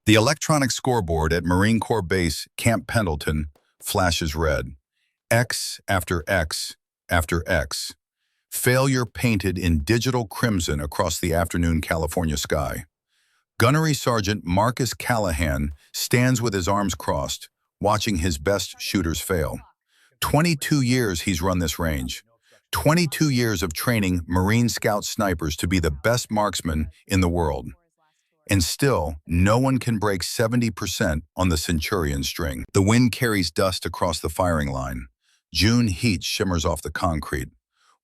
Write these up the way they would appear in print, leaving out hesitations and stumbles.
The electronic scoreboard at Marine Corps Base Camp Pendleton flashes red. X after X after X. Failure painted in digital crimson across the afternoon California sky. Gunnery Sergeant Marcus Callahan stands with his arms crossed, watching his best shooters fail. 22 years he's run this range. 22 years of training Marine Scout snipers to be the best marksmen in the world. And still, no one can break 70% on the Centurion string. The wind carries dust across the firing line. June heat shimmers off the concrete.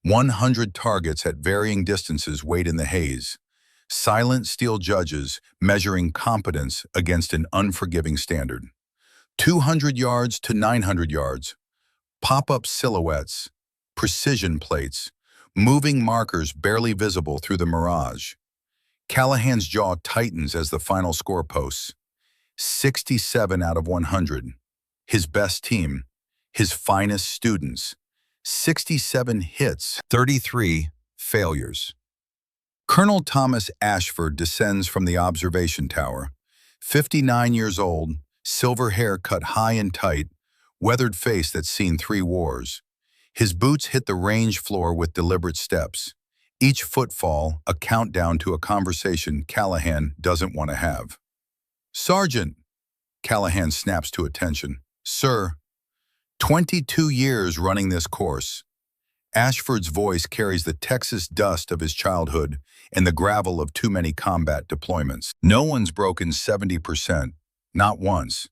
100 targets at varying distances wait in the haze. Silent steel judges measuring competence against an unforgiving standard. 200 yards to 900 yards. Pop-up silhouettes, precision plates, moving markers barely visible through the mirage. Callahan's jaw tightens as the final score posts. 67 out of 100. His best team, his finest students. 67 hits, 33 failures. Colonel Thomas Ashford descends from the observation tower. 59 years old, silver hair cut high and tight, weathered face that's seen 3 wars. His boots hit the range floor with deliberate steps. Each footfall a countdown to a conversation Callahan doesn't want to have. "Sergeant," Callahan snaps to attention. "Sir." 22 years running this course. Ashford's voice carries the Texas dust of his childhood and the gravel of too many combat deployments. No one's broken 70%, not once.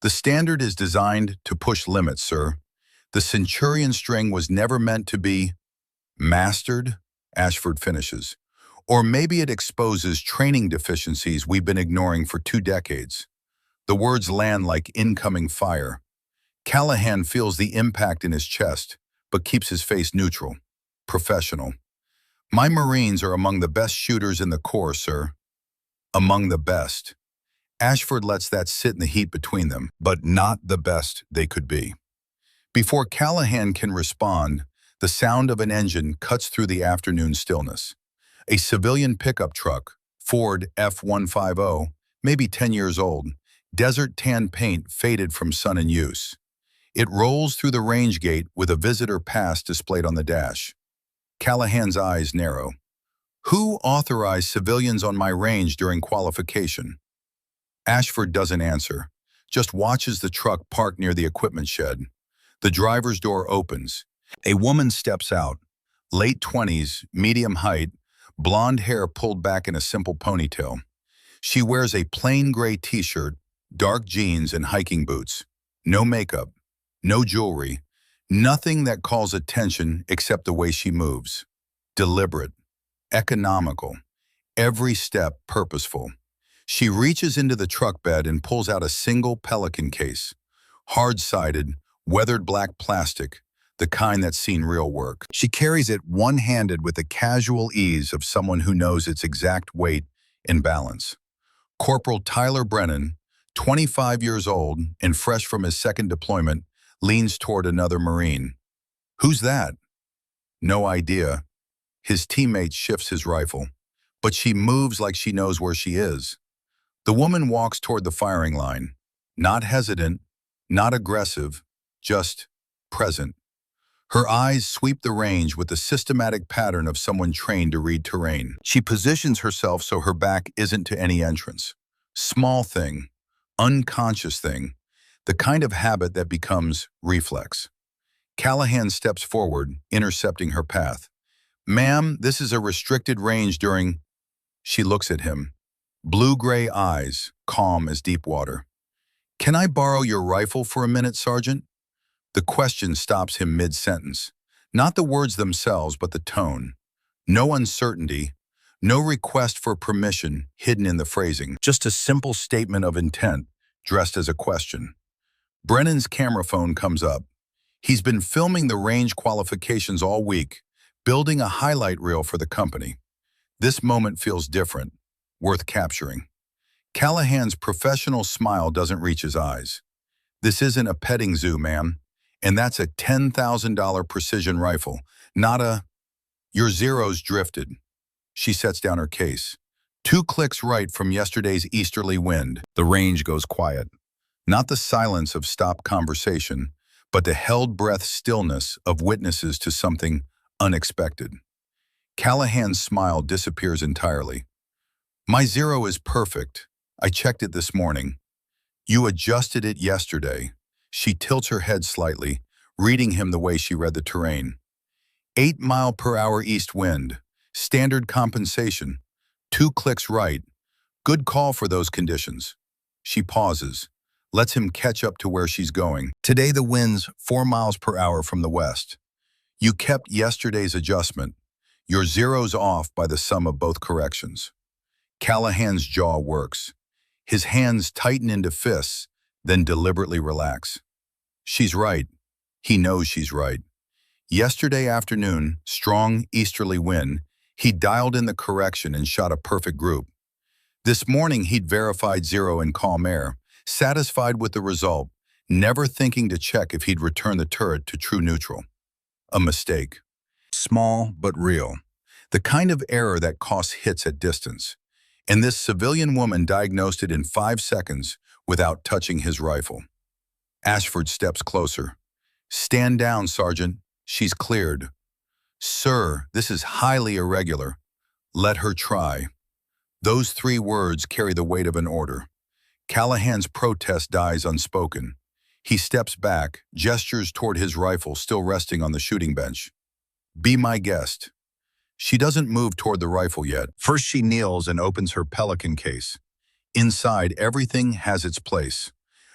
The standard is designed to push limits, sir. The Centurion string was never meant to be mastered, Ashford finishes. Or maybe it exposes training deficiencies we've been ignoring for 2 decades. The words land like incoming fire. Callahan feels the impact in his chest, but keeps his face neutral, professional. "My Marines are among the best shooters in the Corps, sir." Among the best. Ashford lets that sit in the heat between them, but not the best they could be. Before Callahan can respond, the sound of an engine cuts through the afternoon stillness. A civilian pickup truck, Ford F-150, maybe 10 years old, desert tan paint faded from sun and use. It rolls through the range gate with a visitor pass displayed on the dash. Callahan's eyes narrow. "Who authorized civilians on my range during qualification?" Ashford doesn't answer, just watches the truck parked near the equipment shed. The driver's door opens. A woman steps out, late 20s, medium height, blonde hair pulled back in a simple ponytail. She wears a plain gray t-shirt, dark jeans, and hiking boots. No makeup, no jewelry, nothing that calls attention except the way she moves. Deliberate, economical, every step purposeful. She reaches into the truck bed and pulls out a single Pelican case. Hard-sided, weathered black plastic, the kind that's seen real work. She carries it one-handed with the casual ease of someone who knows its exact weight and balance. Corporal Tyler Brennan, 25 years old and fresh from his second deployment, leans toward another Marine. "Who's that?" "No idea." His teammate shifts his rifle, but she moves like she knows where she is. The woman walks toward the firing line, not hesitant, not aggressive, just present. Her eyes sweep the range with the systematic pattern of someone trained to read terrain. She positions herself so her back isn't to any entrance. Small thing, unconscious thing, the kind of habit that becomes reflex. Callahan steps forward, intercepting her path. "Ma'am, this is a restricted range during..." She looks at him. Blue-gray eyes, calm as deep water. "Can I borrow your rifle for a minute, Sergeant?" The question stops him mid-sentence. Not the words themselves, but the tone. No uncertainty, no request for permission hidden in the phrasing. Just a simple statement of intent, dressed as a question. Brennan's camera phone comes up. He's been filming the range qualifications all week, building a highlight reel for the company. This moment feels different, worth capturing. Callahan's professional smile doesn't reach his eyes. "This isn't a petting zoo, ma'am. And that's a $10,000 precision rifle, not a..." "Your zero's drifted." She sets down her case. 2 clicks right from yesterday's easterly wind. The range goes quiet. Not the silence of stopped conversation, but the held-breath stillness of witnesses to something unexpected. Callahan's smile disappears entirely. My zero is perfect. I checked it this morning. You adjusted it yesterday. She tilts her head slightly, reading him the way she read the terrain. 8-mile-per-hour east wind. Standard compensation. 2 clicks right. Good call for those conditions. She pauses, lets him catch up to where she's going. Today the wind's 4 miles per hour from the west. You kept yesterday's adjustment. Your zero's off by the sum of both corrections. Callahan's jaw works. His hands tighten into fists, then deliberately relax. She's right. He knows she's right. Yesterday afternoon, strong easterly wind, he dialed in the correction and shot a perfect group. This morning he'd verified zero in calm air, satisfied with the result, never thinking to check if he'd return the turret to true neutral. A mistake. Small but real. The kind of error that costs hits at distance. And this civilian woman diagnosed it in 5 seconds without touching his rifle. Ashford steps closer. Stand down, Sergeant. She's cleared. Sir, this is highly irregular. Let her try. Those 3 words carry the weight of an order. Callahan's protest dies unspoken. He steps back, gestures toward his rifle still resting on the shooting bench. Be my guest. She doesn't move toward the rifle yet. First she kneels and opens her Pelican case. Inside, everything has its place.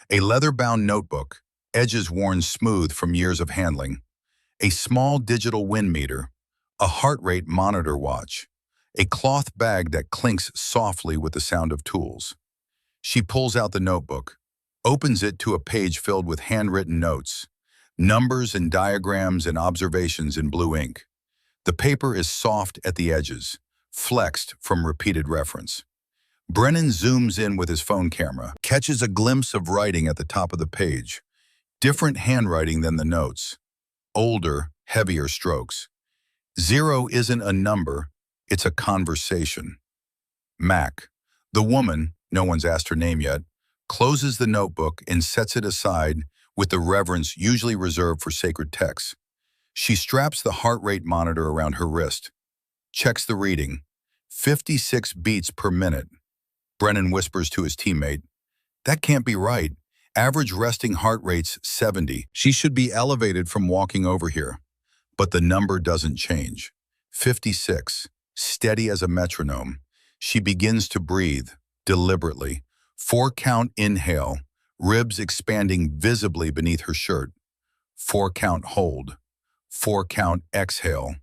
A leather-bound notebook, edges worn smooth from years of handling. A small digital wind meter, a heart rate monitor watch, a cloth bag that clinks softly with the sound of tools. She pulls out the notebook, opens it to a page filled with handwritten notes, numbers and diagrams and observations in blue ink. The paper is soft at the edges, flexed from repeated reference. Brennan zooms in with his phone camera, catches a glimpse of writing at the top of the page. Different handwriting than the notes. Older, heavier strokes. Zero isn't a number, it's a conversation. Mac, the woman, no one's asked her name yet, closes the notebook and sets it aside with the reverence usually reserved for sacred texts. She straps the heart rate monitor around her wrist. Checks the reading. 56 beats per minute. Brennan whispers to his teammate, that can't be right. Average resting heart rate's 70. She should be elevated from walking over here. But the number doesn't change. 56, steady as a metronome. She begins to breathe, deliberately. 4-count inhale, ribs expanding visibly beneath her shirt. 4-count hold. 4-count exhale.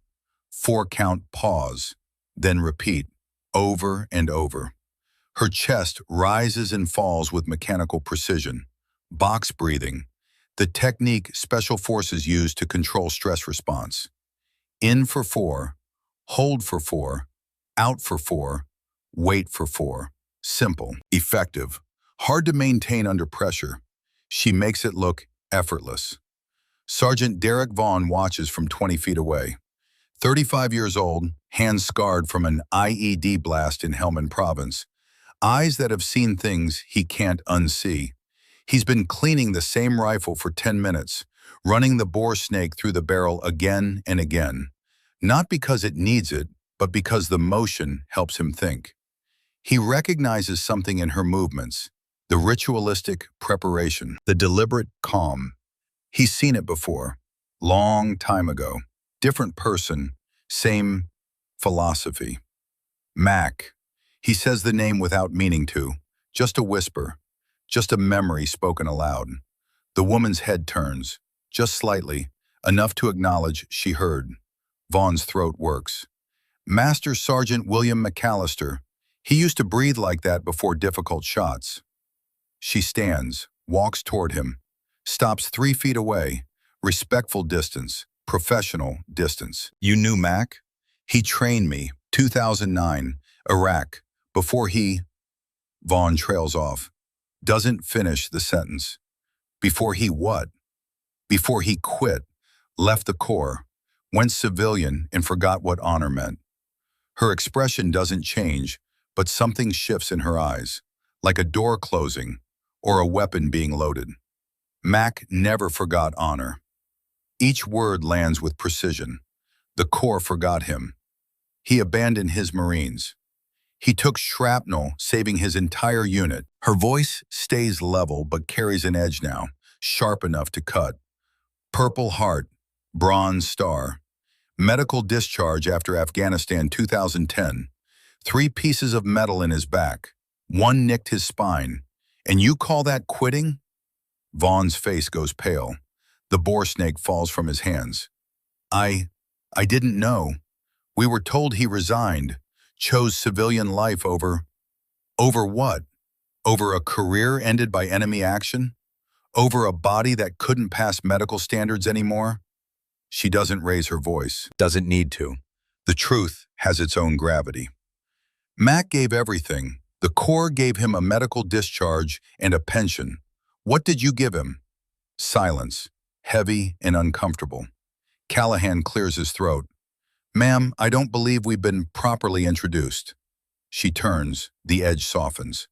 4-count pause. Then repeat, over and over. Her chest rises and falls with mechanical precision. Box breathing, the technique Special Forces use to control stress response. In for 4, hold for 4, out for 4, wait for 4. Simple, effective, hard to maintain under pressure. She makes it look effortless. Sergeant Derek Vaughn watches from 20 feet away. 35 years old, hands scarred from an IED blast in Helmand Province. Eyes that have seen things he can't unsee. He's been cleaning the same rifle for 10 minutes, running the bore snake through the barrel again and again. Not because it needs it, but because the motion helps him think. He recognizes something in her movements, the ritualistic preparation, the deliberate calm. He's seen it before, long time ago. Different person, same philosophy. Mac. He says the name without meaning to, just a whisper. Just a memory spoken aloud. The woman's head turns, just slightly, enough to acknowledge she heard. Vaughn's throat works. Master Sergeant William McAllister. He used to breathe like that before difficult shots. She stands, walks toward him, stops 3 feet away, respectful distance, professional distance. You knew Mac? He trained me, 2009, Iraq, before he... Vaughn trails off. Doesn't finish the sentence. Before he what? Before he quit, left the Corps, went civilian and forgot what honor meant. Her expression doesn't change, but something shifts in her eyes, like a door closing or a weapon being loaded. Mac never forgot honor. Each word lands with precision. The Corps forgot him. He abandoned his Marines. He took shrapnel, saving his entire unit. Her voice stays level but carries an edge now, sharp enough to cut. Purple Heart, Bronze Star. Medical discharge after Afghanistan 2010. 3 pieces of metal in his back. 1 nicked his spine. And you call that quitting? Vaughn's face goes pale. The boar snake falls from his hands. I didn't know. We were told he resigned, chose civilian life over what? Over a career ended by enemy action? Over a body that couldn't pass medical standards anymore? She doesn't raise her voice. Doesn't need to. The truth has its own gravity. Mac gave everything. The Corps gave him a medical discharge and a pension. What did you give him? Silence, heavy and uncomfortable. Callahan clears his throat. Ma'am, I don't believe we've been properly introduced. She turns, the edge softens.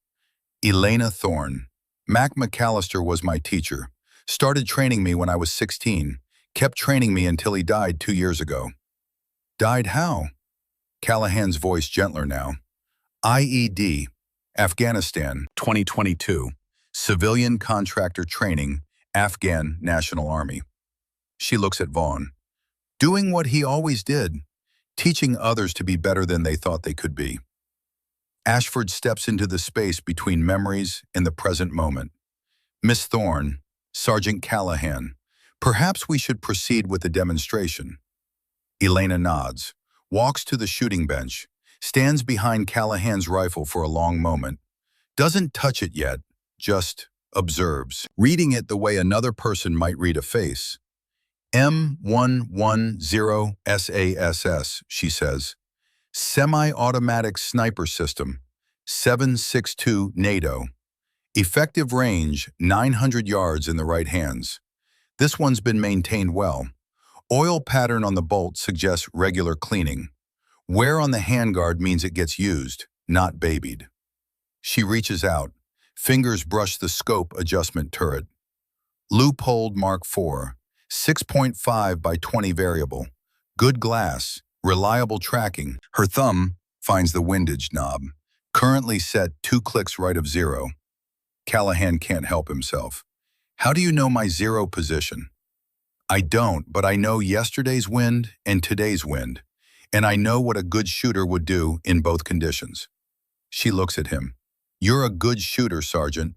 Elena Thorne. Mac McAllister was my teacher. Started training me when I was 16. Kept training me until he died 2 years ago. Died how? Callahan's voice gentler now. IED, Afghanistan, 2022. Civilian contractor training, Afghan National Army. She looks at Vaughn. Doing what he always did, teaching others to be better than they thought they could be. Ashford steps into the space between memories and the present moment. Miss Thorne, Sergeant Callahan, perhaps we should proceed with the demonstration. Elena nods, walks to the shooting bench, stands behind Callahan's rifle for a long moment, doesn't touch it yet, just observes, reading it the way another person might read a face. M110 SASS, she says. Semi-automatic sniper system, 7.62 NATO. Effective range, 900 yards in the right hands. This one's been maintained well. Oil pattern on the bolt suggests regular cleaning. Wear on the handguard means it gets used, not babied. She reaches out. Fingers brush the scope adjustment turret. Loophole Mark IV. 6.5 by 20 variable. Good glass, reliable tracking. Her thumb finds the windage knob. Currently set 2 clicks right of 0. Callahan can't help himself. How do you know my 0 position? I don't, but I know yesterday's wind and today's wind. And I know what a good shooter would do in both conditions. She looks at him. You're a good shooter, Sergeant.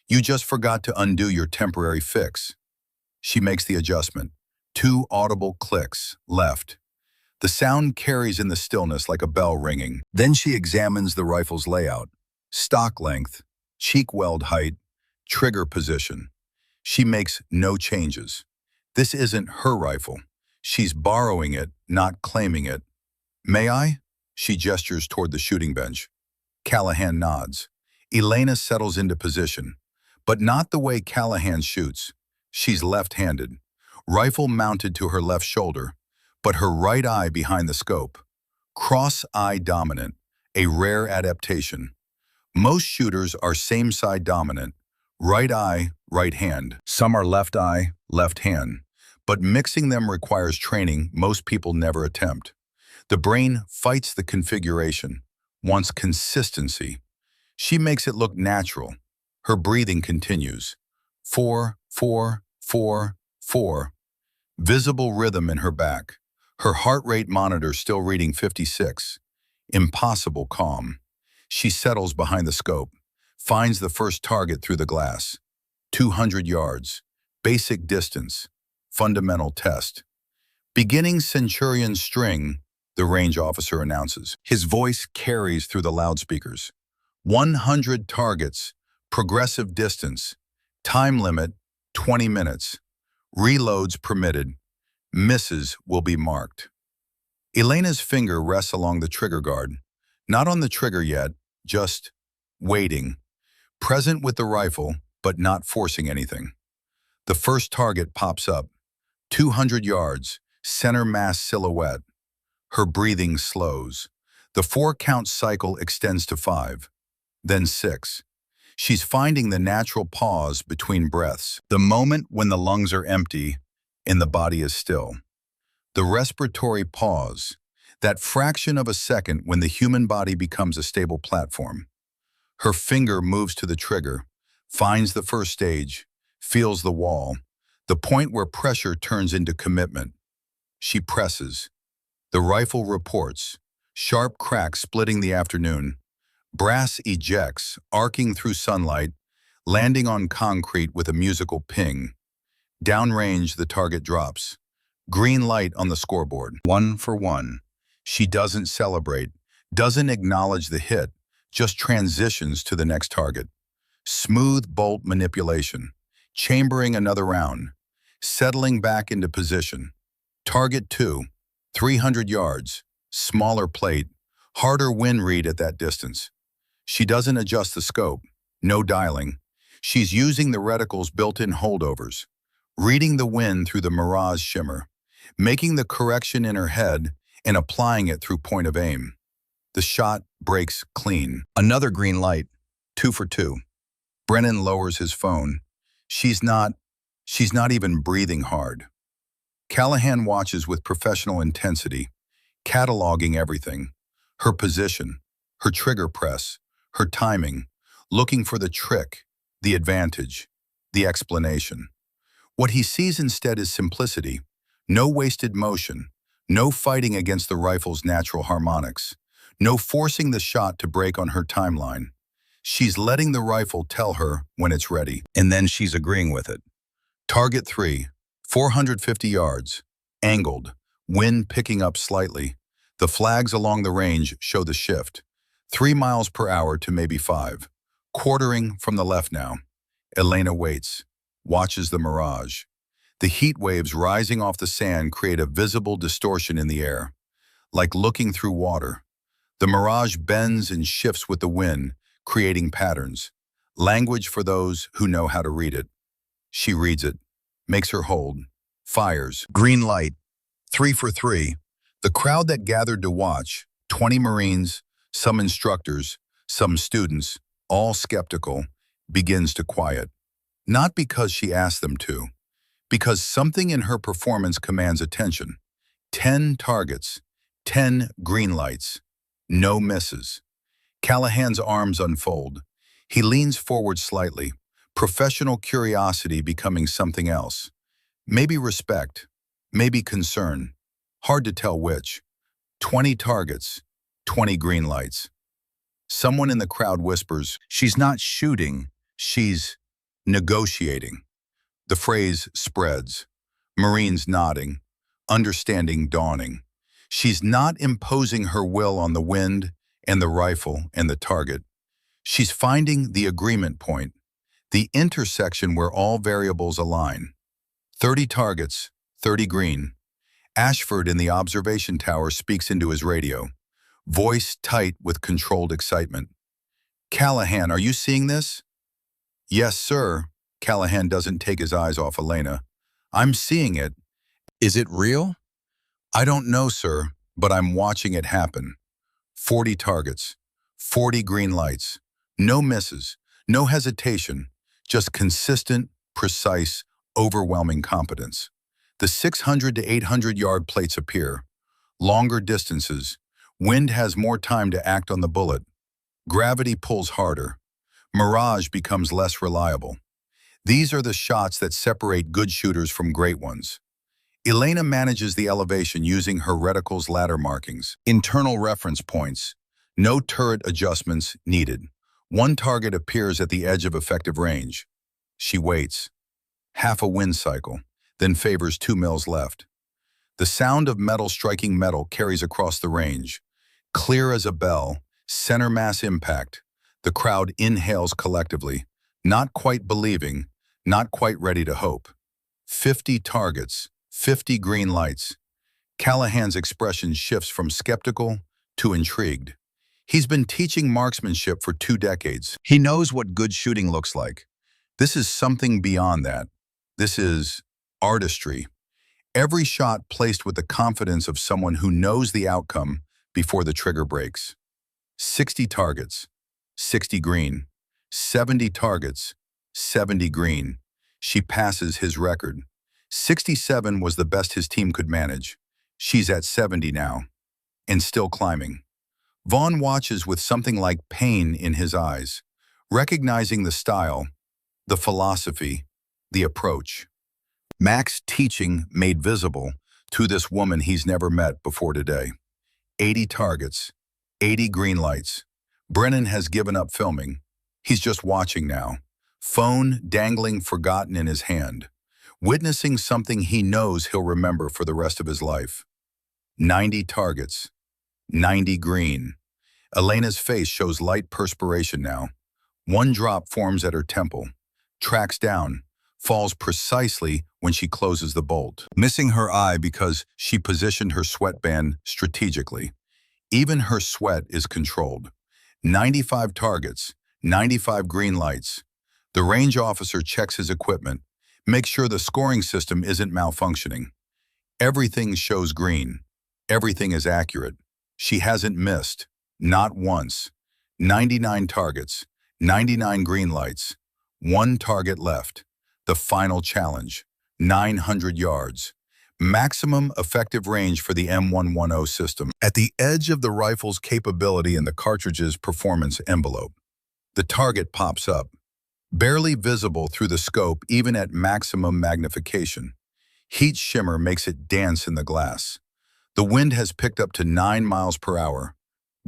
You just forgot to undo your temporary fix. She makes the adjustment. 2 audible clicks, left. The sound carries in the stillness like a bell ringing. Then she examines the rifle's layout. Stock length, cheek weld height, trigger position. She makes no changes. This isn't her rifle. She's borrowing it, not claiming it. May I? She gestures toward the shooting bench. Callahan nods. Elena settles into position, but not the way Callahan shoots. She's left-handed, rifle mounted to her left shoulder, but her right eye behind the scope. Cross-eye dominant, a rare adaptation. Most shooters are same-side dominant, right eye, right hand. Some are left eye, left hand. But mixing them requires training most people never attempt. The brain fights the configuration, wants consistency. She makes it look natural. Her breathing continues. 4, 4, 4, 4. Visible rhythm in her back. Her heart rate monitor still reading 56. Impossible calm. She settles behind the scope, finds the first target through the glass. 200 yards. Basic distance. Fundamental test. Beginning Centurion string, the range officer announces. His voice carries through the loudspeakers. 100 targets. Progressive distance. Time limit, 20 minutes. Reloads permitted. Misses will be marked. Elena's finger rests along the trigger guard. Not on the trigger yet, just waiting. Present with the rifle, but not forcing anything. The first target pops up. 200 yards, center mass silhouette. Her breathing slows. The 4-count cycle extends to 5, then 6. She's finding the natural pause between breaths, the moment when the lungs are empty and the body is still. The respiratory pause, that fraction of a second when the human body becomes a stable platform. Her finger moves to the trigger, finds the first stage, feels the wall, the point where pressure turns into commitment. She presses. The rifle reports, sharp crack splitting the afternoon. Brass ejects, arcing through sunlight, landing on concrete with a musical ping. Downrange, the target drops. Green light on the scoreboard. 1 for 1. She doesn't celebrate, doesn't acknowledge the hit, just transitions to the next target. Smooth bolt manipulation, chambering another round, settling back into position. Target 2, 300 yards, smaller plate, harder wind read at that distance. She doesn't adjust the scope, no dialing. She's using the reticle's built-in holdovers, reading the wind through the mirage shimmer, making the correction in her head and applying it through point of aim. The shot breaks clean. Another green light, 2 for 2. Brennan lowers his phone. She's not even breathing hard. Callahan watches with professional intensity, cataloging everything. Her position, her trigger press, her timing, looking for the trick, the advantage, the explanation. What he sees instead is simplicity, no wasted motion, no fighting against the rifle's natural harmonics, no forcing the shot to break on her timeline. She's letting the rifle tell her when it's ready, and then she's agreeing with it. Target 3, 450 yards, angled, wind picking up slightly. The flags along the range show the shift, 3 miles per hour to maybe 5. Quartering from the left now. Elena waits, watches the mirage. The heat waves rising off the sand create a visible distortion in the air, like looking through water. The mirage bends and shifts with the wind, creating patterns, language for those who know how to read it. She reads it, makes her hold, fires. Green light, 3 for 3. The crowd that gathered to watch, 20 Marines, some instructors, some students, all skeptical, begins to quiet. Not because she asked them to, because something in her performance commands attention. 10 targets, 10 green lights, no misses. Callahan's arms unfold. He leans forward slightly, professional curiosity becoming something else. Maybe respect, maybe concern. Hard to tell which. 20 targets, 20 green lights. Someone in the crowd whispers, "She's not shooting, she's negotiating." The phrase spreads. Marines nodding, understanding dawning. She's not imposing her will on the wind and the rifle and the target. She's finding the agreement point, the intersection where all variables align. 30 targets, 30 green. Ashford in the observation tower speaks into his radio, voice tight with controlled excitement. "Callahan, are you seeing this?" "Yes, sir." Callahan doesn't take his eyes off Elena. "I'm seeing it." "Is it real?" "I don't know, sir, but I'm watching it happen." 40 targets, 40 green lights, no misses, no hesitation, just consistent, precise, overwhelming competence. The 600 to 800 yard plates appear. Longer distances. Wind has more time to act on the bullet. Gravity pulls harder. Mirage becomes less reliable. These are the shots that separate good shooters from great ones. Elena manages the elevation using her reticle's ladder markings, internal reference points. No turret adjustments needed. One target appears at the edge of effective range. She waits. Half a wind cycle, then favors 2 mils left. The sound of metal striking metal carries across the range. Clear as a bell, center mass impact. The crowd inhales collectively, not quite believing, not quite ready to hope. 50 targets, 50 green lights. Callahan's expression shifts from skeptical to intrigued. He's been teaching marksmanship for 2 decades. He knows what good shooting looks like. This is something beyond that. This is artistry. Every shot placed with the confidence of someone who knows the outcome, before the trigger breaks. 60 targets, 60 green. 70 targets, 70 green. She passes his record. 67 was the best his team could manage. She's at 70 now, and still climbing. Vaughn watches with something like pain in his eyes, recognizing the style, the philosophy, the approach. Mac's teaching made visible to this woman he's never met before today. 80 targets, 80 green lights. Brennan has given up filming. He's just watching now, phone dangling forgotten in his hand, witnessing something he knows he'll remember for the rest of his life. 90 targets, 90 green. Elena's face shows light perspiration now. One drop forms at her temple, tracks down, falls precisely when she closes the bolt, missing her eye because she positioned her sweatband strategically. Even her sweat is controlled. 95 targets, 95 green lights. The range officer checks his equipment, makes sure the scoring system isn't malfunctioning. Everything shows green. Everything is accurate. She hasn't missed, not once. 99 targets, 99 green lights. One target left. The final challenge, 900 yards. Maximum effective range for the M110 system. At the edge of the rifle's capability and the cartridge's performance envelope, the target pops up, barely visible through the scope even at maximum magnification. Heat shimmer makes it dance in the glass. The wind has picked up to 9 miles per hour,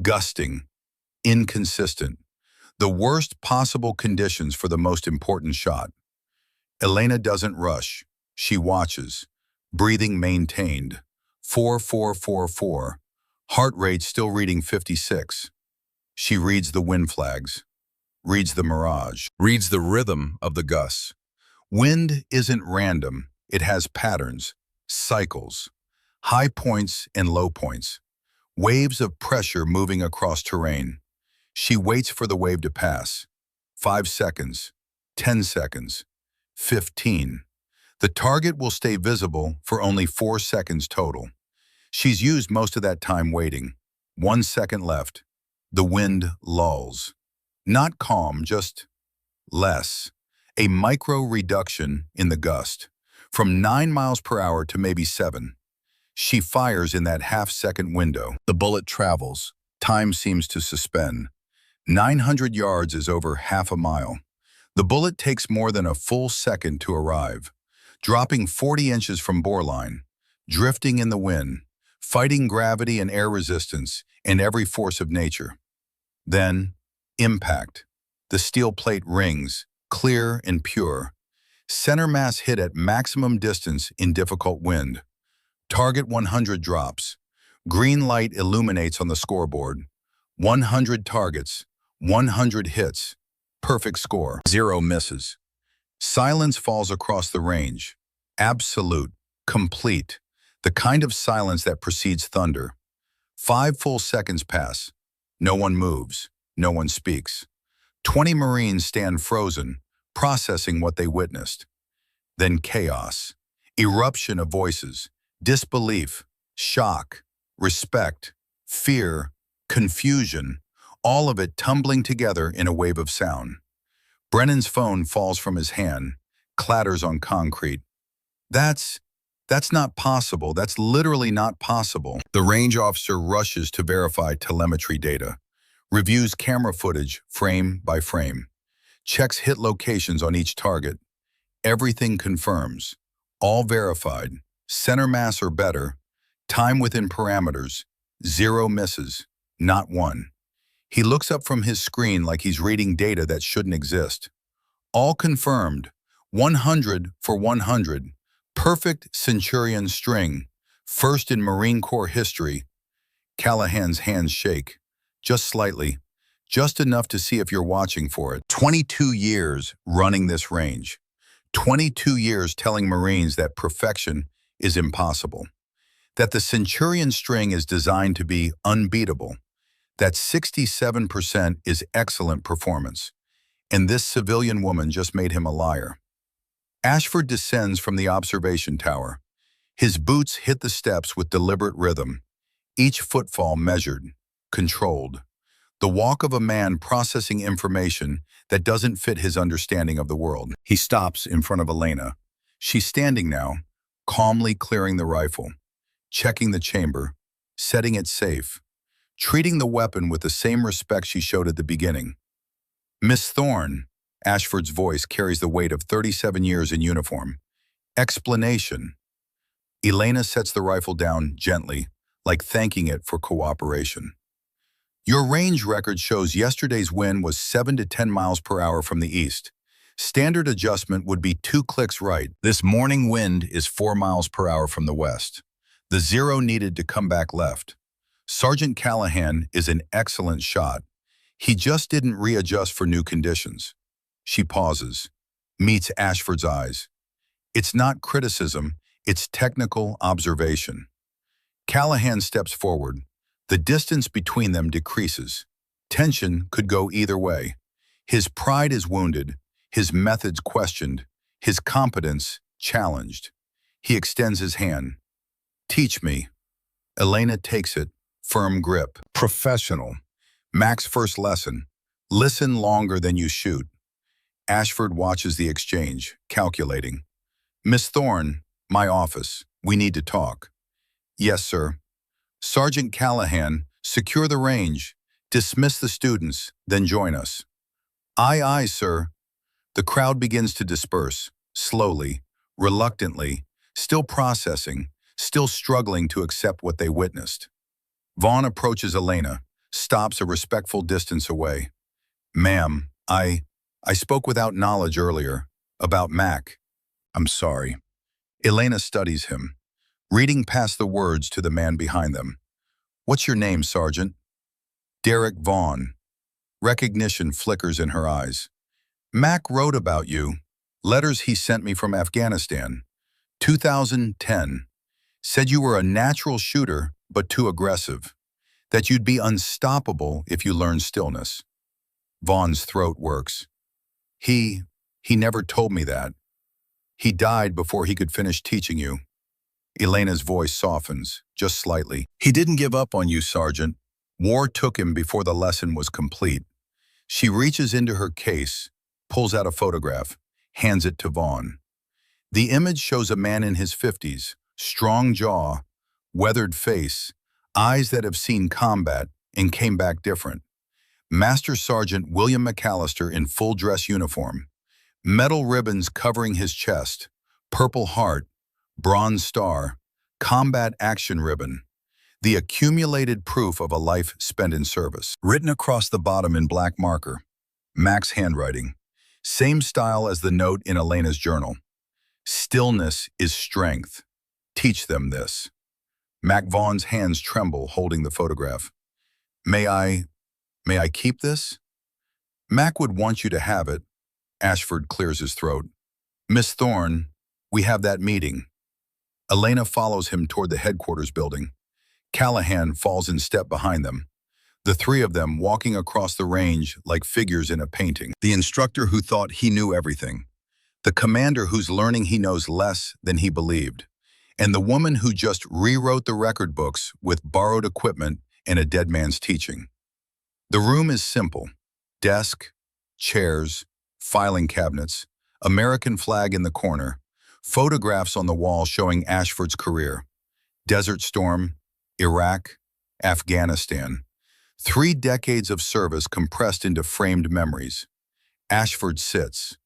gusting, inconsistent. The worst possible conditions for the most important shot. Elena doesn't rush. She watches, breathing maintained. 4444, heart rate still reading 56. She reads the wind flags, reads the mirage, reads the rhythm of the gusts. Wind isn't random. It has patterns, cycles, high points and low points, waves of pressure moving across terrain. She waits for the wave to pass. 5 seconds, 10 seconds, 15. The target will stay visible for only 4 seconds total. She's used most of that time waiting. 1 second left. The wind lulls. Not calm, just less. A micro reduction in the gust, from 9 miles per hour to maybe 7. She fires in that half-second window. The bullet travels. Time seems to suspend. 900 yards is over half a mile. The bullet takes more than a full second to arrive, dropping 40 inches from boreline, drifting in the wind, fighting gravity and air resistance and every force of nature. Then, impact. The steel plate rings, clear and pure. Center mass hit at maximum distance in difficult wind. Target 100 drops. Green light illuminates on the scoreboard. 100 targets, 100 hits. Perfect score. 0 misses. Silence falls across the range. Absolute, complete, the kind of silence that precedes thunder. 5 full seconds pass. No one moves. No one speaks. 20 Marines stand frozen, processing what they witnessed. Then chaos. Eruption of voices. Disbelief. Shock. Respect. Fear. Confusion. All of it tumbling together in a wave of sound. Brennan's phone falls from his hand, clatters on concrete. That's not possible. That's literally not possible. The range officer rushes to verify telemetry data, reviews camera footage frame by frame, checks hit locations on each target. Everything confirms. All verified. Center mass or better. Time within parameters. 0 misses. Not one. He looks up from his screen like he's reading data that shouldn't exist. All confirmed. 100 for 100. Perfect Centurion string. First in Marine Corps history. Callahan's hands shake. Just slightly. Just enough to see if you're watching for it. 22 years running this range. 22 years telling Marines that perfection is impossible. That the Centurion string is designed to be unbeatable. That 67% is excellent performance. And this civilian woman just made him a liar. Ashford descends from the observation tower. His boots hit the steps with deliberate rhythm. each footfall measured, controlled. The walk of a man processing information that doesn't fit his understanding of the world. He stops in front of Elena. She's standing now, calmly clearing the rifle, checking the chamber, setting it safe, treating the weapon with the same respect she showed at the beginning. Miss Thorne, Ashford's voice carries the weight of 37 years in uniform. Explanation. Elena sets the rifle down gently, like thanking it for cooperation. Your range record shows yesterday's wind was 7 to 10 miles per hour from the east. Standard adjustment would be 2 clicks right. This morning wind is 4 miles per hour from the west. The 0 needed to come back left. Sergeant Callahan is an excellent shot. He just didn't readjust for new conditions. She pauses, meets Ashford's eyes. It's not criticism, it's technical observation. Callahan steps forward. The distance between them decreases. Tension could go either way. His pride is wounded, his methods questioned, his competence challenged. He extends his hand. Teach me. Elena takes it, firm grip. Professional. Mac's first lesson. Listen longer than you shoot. Ashford watches the exchange, calculating. Miss Thorne, my office. We need to talk. Yes, sir. Sergeant Callahan, secure the range. Dismiss the students, then join us. Aye, aye, sir. The crowd begins to disperse, slowly, reluctantly, still processing, still struggling to accept what they witnessed. Vaughn approaches Elena, stops a respectful distance away. Ma'am, I spoke without knowledge earlier, about Mac. I'm sorry. Elena studies him, reading past the words to the man behind them. What's your name, Sergeant? Derek Vaughn. Recognition flickers in her eyes. Mac wrote about you. Letters he sent me from Afghanistan. 2010. Said you were a natural shooter, but too aggressive. That you'd be unstoppable if you learned stillness. Vaughn's throat works. He never told me that. He died before he could finish teaching you. Elena's voice softens, just slightly. He didn't give up on you, Sergeant. War took him before the lesson was complete. She reaches into her case, pulls out a photograph, hands it to Vaughn. The image shows a man in his 50s, strong jaw, weathered face, eyes that have seen combat and came back different. Master Sergeant William McAllister in full dress uniform. Metal ribbons covering his chest, Purple Heart, Bronze Star, Combat Action Ribbon. The accumulated proof of a life spent in service. Written across the bottom in black marker. Mac's handwriting. Same style as the note in Elena's journal. Stillness is strength. Teach them this. Mac Vaughn's hands tremble holding the photograph. May I keep this? Mac would want you to have it. Ashford clears his throat. Miss Thorne, we have that meeting. Elena follows him toward the headquarters building. Callahan falls in step behind them. The three of them walking across the range like figures in a painting. The instructor who thought he knew everything. The commander who's learning he knows less than he believed. And the woman who just rewrote the record books with borrowed equipment and a dead man's teaching. The room is simple. Desk, chairs, filing cabinets, American flag in the corner, photographs on the wall showing Ashford's career. Desert Storm, Iraq, Afghanistan. 3 decades of service compressed into framed memories. Ashford sits.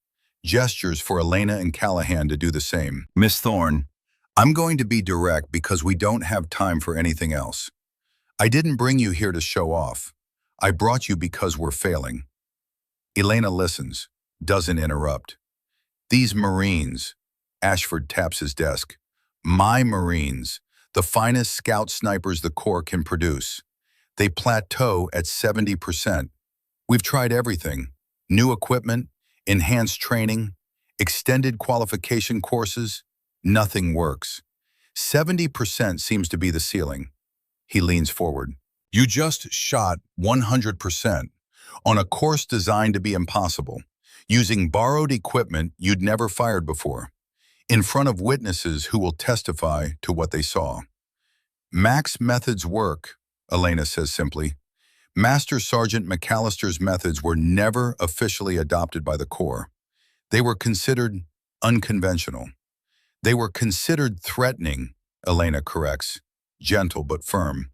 Gestures for Elena and Callahan to do the same. Miss Thorne, I'm going to be direct because we don't have time for anything else. I didn't bring you here to show off. I brought you because we're failing. Elena listens, doesn't interrupt. These Marines, Ashford taps his desk. My Marines, the finest scout snipers the Corps can produce. They plateau at 70%. We've tried everything. New equipment, enhanced training, extended qualification courses. Nothing works. 70% seems to be the ceiling. He leans forward. You just shot 100% on a course designed to be impossible, using borrowed equipment you'd never fired before, in front of witnesses who will testify to what they saw. Mac's methods work, Elena says simply. Master Sergeant Mac Mallister's methods were never officially adopted by the Corps. They were considered unconventional. They were considered threatening, Elena corrects, gentle but firm.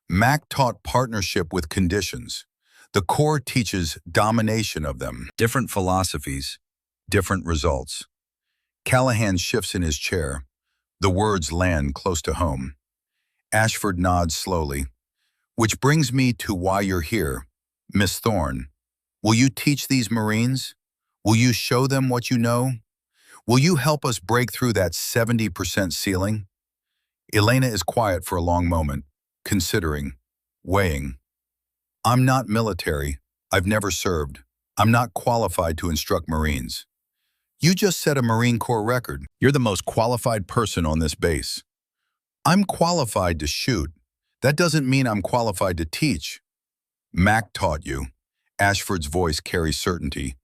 Mac taught partnership with conditions. The Corps teaches domination of them. Different philosophies, different results. Callahan shifts in his chair. The words land close to home. Ashford nods slowly. Which brings me to why you're here, Miss Thorne. Will you teach these Marines? Will you show them what you know? Will you help us break through that 70% ceiling? Elena is quiet for a long moment, considering, weighing. I'm not military. I've never served. I'm not qualified to instruct Marines. You just set a Marine Corps record. You're the most qualified person on this base. I'm qualified to shoot. That doesn't mean I'm qualified to teach. Mac taught you. Ashford's voice carries certainty.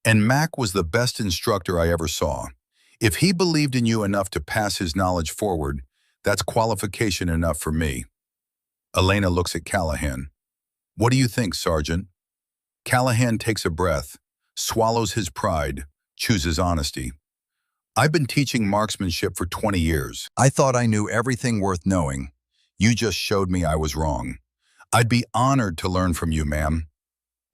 And Mac was the best instructor I ever saw. If he believed in you enough to pass his knowledge forward, that's qualification enough for me. Elena looks at Callahan. What do you think, Sergeant? Callahan takes a breath, swallows his pride, chooses honesty. I've been teaching marksmanship for 20 years. I thought I knew everything worth knowing. You just showed me I was wrong. I'd be honored to learn from you, ma'am.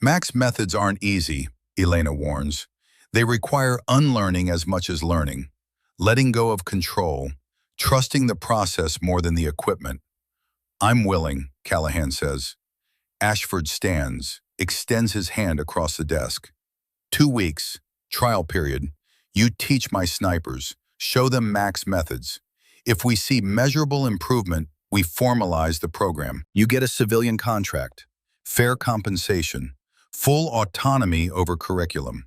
Mac's methods aren't easy, Elena warns. They require unlearning as much as learning, letting go of control, trusting the process more than the equipment. I'm willing, Callahan says. Ashford stands, extends his hand across the desk. 2 weeks, trial period. You teach my snipers, show them Mac's methods. If we see measurable improvement, we formalize the program. You get a civilian contract, fair compensation, full autonomy over curriculum.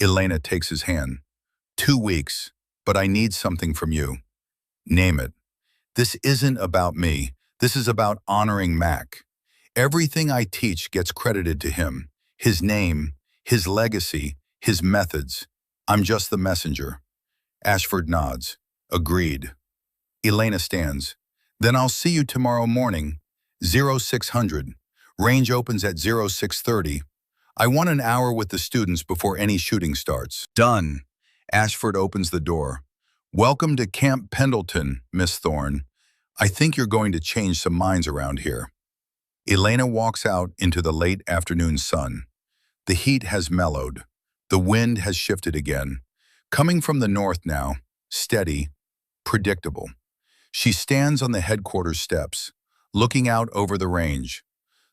Elena takes his hand. 2 weeks, but I need something from you. Name it. This isn't about me. This is about honoring Mac. Everything I teach gets credited to him. His name, his legacy, his methods. I'm just the messenger. Ashford nods. Agreed. Elena stands. Then I'll see you tomorrow morning, 0600. Range opens at 0630. I want an hour with the students before any shooting starts. Done. Ashford opens the door. Welcome to Camp Pendleton, Miss Thorne. I think you're going to change some minds around here. Elena walks out into the late afternoon sun. The heat has mellowed. The wind has shifted again. Coming from the north now, steady, predictable. She stands on the headquarters steps, looking out over the range.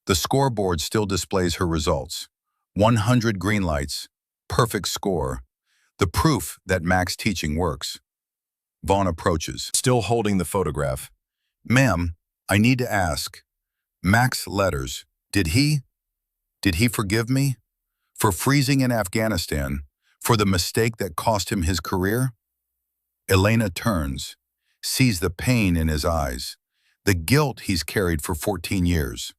The scoreboard still displays her results. 100 green lights, perfect score. The proof that Mac's teaching works. Vaughn approaches, still holding the photograph. Ma'am, I need to ask. Mac's letters, did he forgive me? For freezing in Afghanistan, for the mistake that cost him his career? Elena turns, sees the pain in his eyes, the guilt he's carried for 14 years.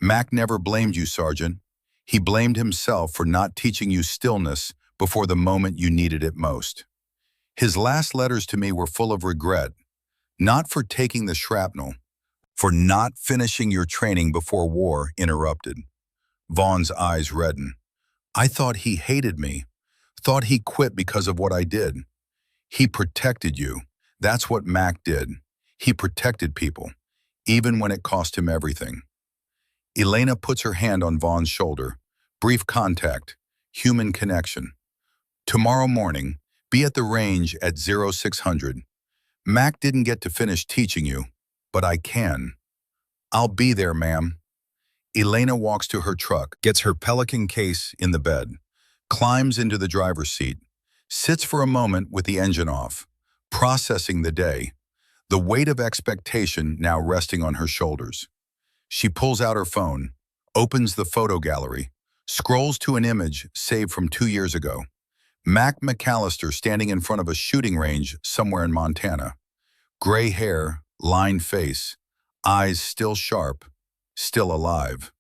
Mac never blamed you, Sergeant. He blamed himself for not teaching you stillness before the moment you needed it most. His last letters to me were full of regret, not for taking the shrapnel, for not finishing your training before war interrupted. Vaughn's eyes redden. I thought he hated me, thought he quit because of what I did. He protected you. That's what Mac did. He protected people, even when it cost him everything. Elena puts her hand on Vaughn's shoulder. Brief contact, human connection. Tomorrow morning, be at the range at 0600. Mac didn't get to finish teaching you, but I can. I'll be there, ma'am. Elena walks to her truck, gets her Pelican case in the bed, climbs into the driver's seat, sits for a moment with the engine off, processing the day, the weight of expectation now resting on her shoulders. She pulls out her phone, opens the photo gallery, scrolls to an image saved from 2 years ago. Mac Mallister standing in front of a shooting range somewhere in Montana. Gray hair, lined face, eyes still sharp, still alive.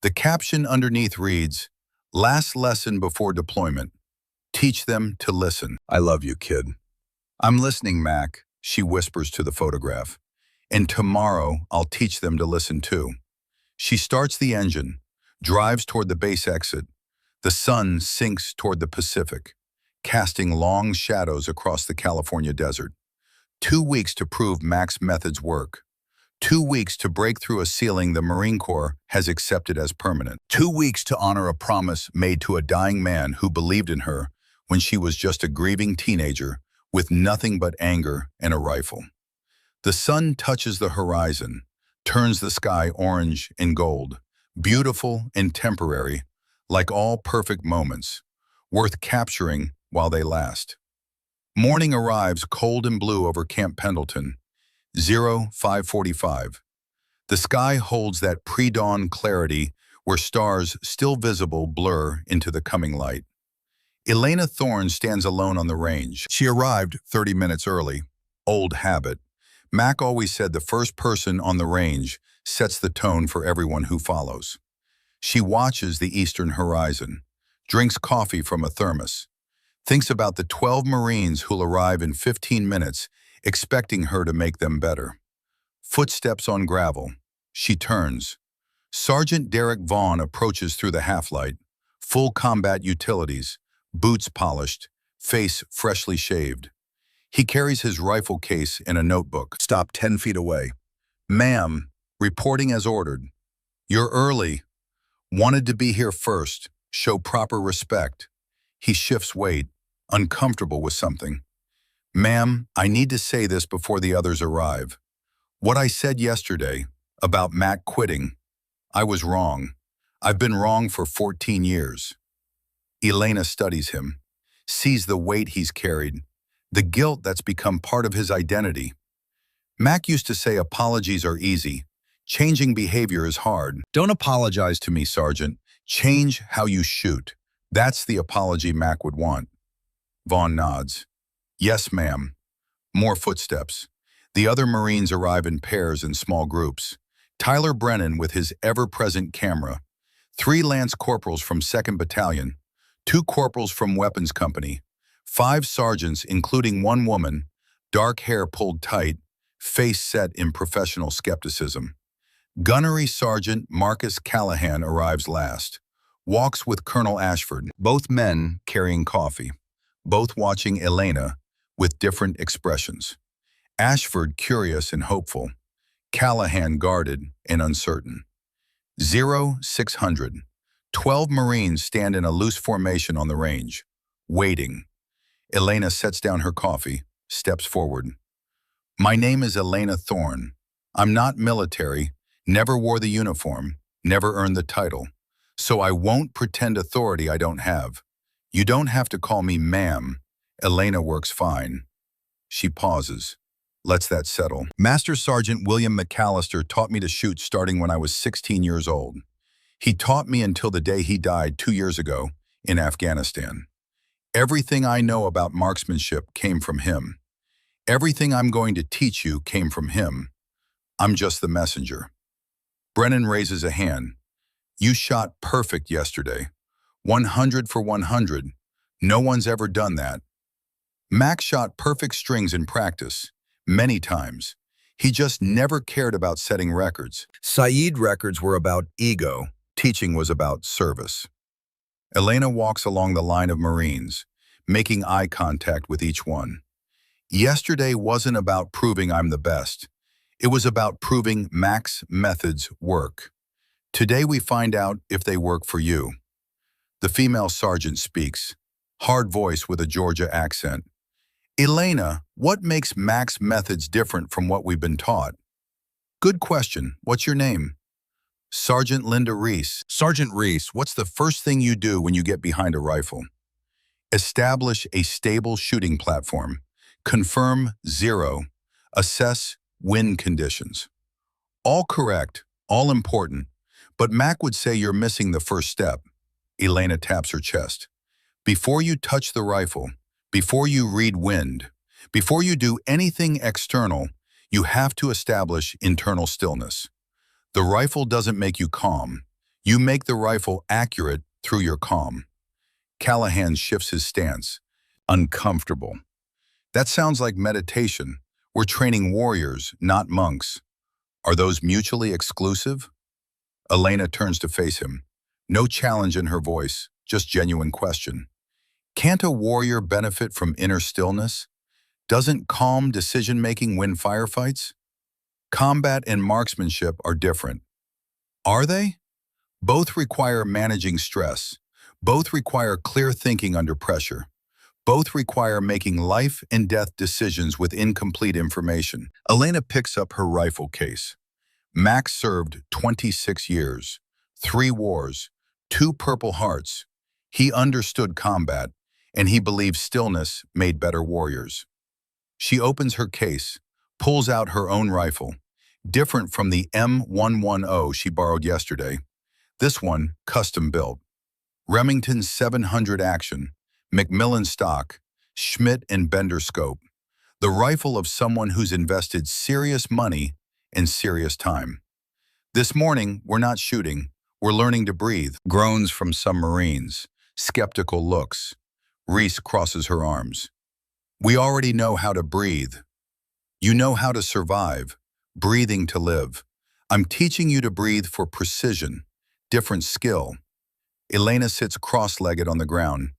The caption underneath reads, "Last lesson before deployment. Teach them to listen." I love you, kid. I'm listening, Mac, she whispers to the photograph. And tomorrow, I'll teach them to listen too. She starts the engine, drives toward the base exit. The sun sinks toward the Pacific, casting long shadows across the California desert. 2 weeks to prove Mac's methods work. 2 weeks to break through a ceiling the Marine Corps has accepted as permanent. 2 weeks to honor a promise made to a dying man who believed in her when she was just a grieving teenager with nothing but anger and a rifle. The sun touches the horizon, turns the sky orange and gold, beautiful and temporary, like all perfect moments, worth capturing while they last. Morning arrives cold and blue over Camp Pendleton, 0545. The sky holds that pre-dawn clarity where stars still visible blur into the coming light. Elena Thorne stands alone on the range. She arrived 30 minutes early. Old habit. Mac always said the first person on the range sets the tone for everyone who follows. She watches the eastern horizon, drinks coffee from a thermos, thinks about the 12 Marines who'll arrive in 15 minutes, expecting her to make them better. Footsteps on gravel. She turns. Sergeant Derek Vaughn approaches through the half-light, full combat utilities, boots polished, face freshly shaved. He carries his rifle case in a notebook. Stop 10 feet away. Ma'am, reporting as ordered. You're early. Wanted to be here first. Show proper respect. He shifts weight, uncomfortable with something. Ma'am, I need to say this before the others arrive. What I said yesterday about Mac quitting, I was wrong. I've been wrong for 14 years. Elena studies him, sees the weight he's carried, the guilt that's become part of his identity. Mac used to say apologies are easy. Changing behavior is hard. Don't apologize to me, Sergeant. Change how you shoot. That's the apology Mac would want. Vaughn nods. Yes, ma'am. More footsteps. The other Marines arrive in pairs and small groups. Tyler Brennan with his ever-present camera. 3 Lance Corporals from 2nd Battalion. 2 Corporals from Weapons Company. 5 sergeants, including 1 woman, dark hair pulled tight, face set in professional skepticism. Gunnery Sergeant Marcus Callahan arrives last. Walks with Colonel Ashford, both men carrying coffee, both watching Elena with different expressions. Ashford curious and hopeful, Callahan guarded and uncertain. 0600. 12 Marines stand in a loose formation on the range, waiting. Elena sets down her coffee, steps forward. My name is Elena Thorne. I'm not military, never wore the uniform, never earned the title. So I won't pretend authority I don't have. You don't have to call me ma'am. Elena works fine. She pauses. Lets that settle. Master Sergeant William Mac Mallister taught me to shoot starting when I was 16 years old. He taught me until the day he died 2 years ago in Afghanistan. Everything I know about marksmanship came from him. Everything I'm going to teach you came from him. I'm just the messenger. Brennan raises a hand. You shot perfect yesterday. 100 for 100. No one's ever done that. Mac shot perfect strings in practice, many times. He just never cared about setting records. Saeed records were about ego. Teaching was about service. Elena walks along the line of Marines, making eye contact with each one. Yesterday wasn't about proving I'm the best. It was about proving Mac's methods work. Today we find out if they work for you. The female sergeant speaks, hard voice with a Georgia accent. Elena, what makes Mac's methods different from what we've been taught? Good question. What's your name? Sergeant Linda Reese. Sergeant Reese, what's the first thing you do when you get behind a rifle? Establish a stable shooting platform. Confirm 0. Assess wind conditions. All correct, all important, but Mac would say you're missing the first step. Elena taps her chest. Before you touch the rifle, before you read wind, before you do anything external, you have to establish internal stillness. The rifle doesn't make you calm. You make the rifle accurate through your calm. Callahan shifts his stance. Uncomfortable. That sounds like meditation, We're training warriors, not monks. Are those mutually exclusive? Elena turns to face him. No challenge in her voice, just genuine question. Can't a warrior benefit from inner stillness? Doesn't calm decision-making win firefights? Combat and marksmanship are different. Are they? Both require managing stress. Both require clear thinking under pressure. Both require making life and death decisions with incomplete information. Elena picks up her rifle case. Mac served 26 years, 3 wars, 2 Purple Hearts. He understood combat, and he believed stillness made better warriors. She opens her case, pulls out her own rifle, different from the M110 she borrowed yesterday. This one, custom built. Remington 700 action, Macmillan stock, Schmidt and Bender scope. The rifle of someone who's invested serious money and serious time. This morning, we're not shooting, we're learning to breathe. Groans from some Marines, skeptical looks. Reese crosses her arms. We already know how to breathe. You know how to survive, breathing to live. I'm teaching you to breathe for precision, different skill. Elena sits cross-legged on the ground.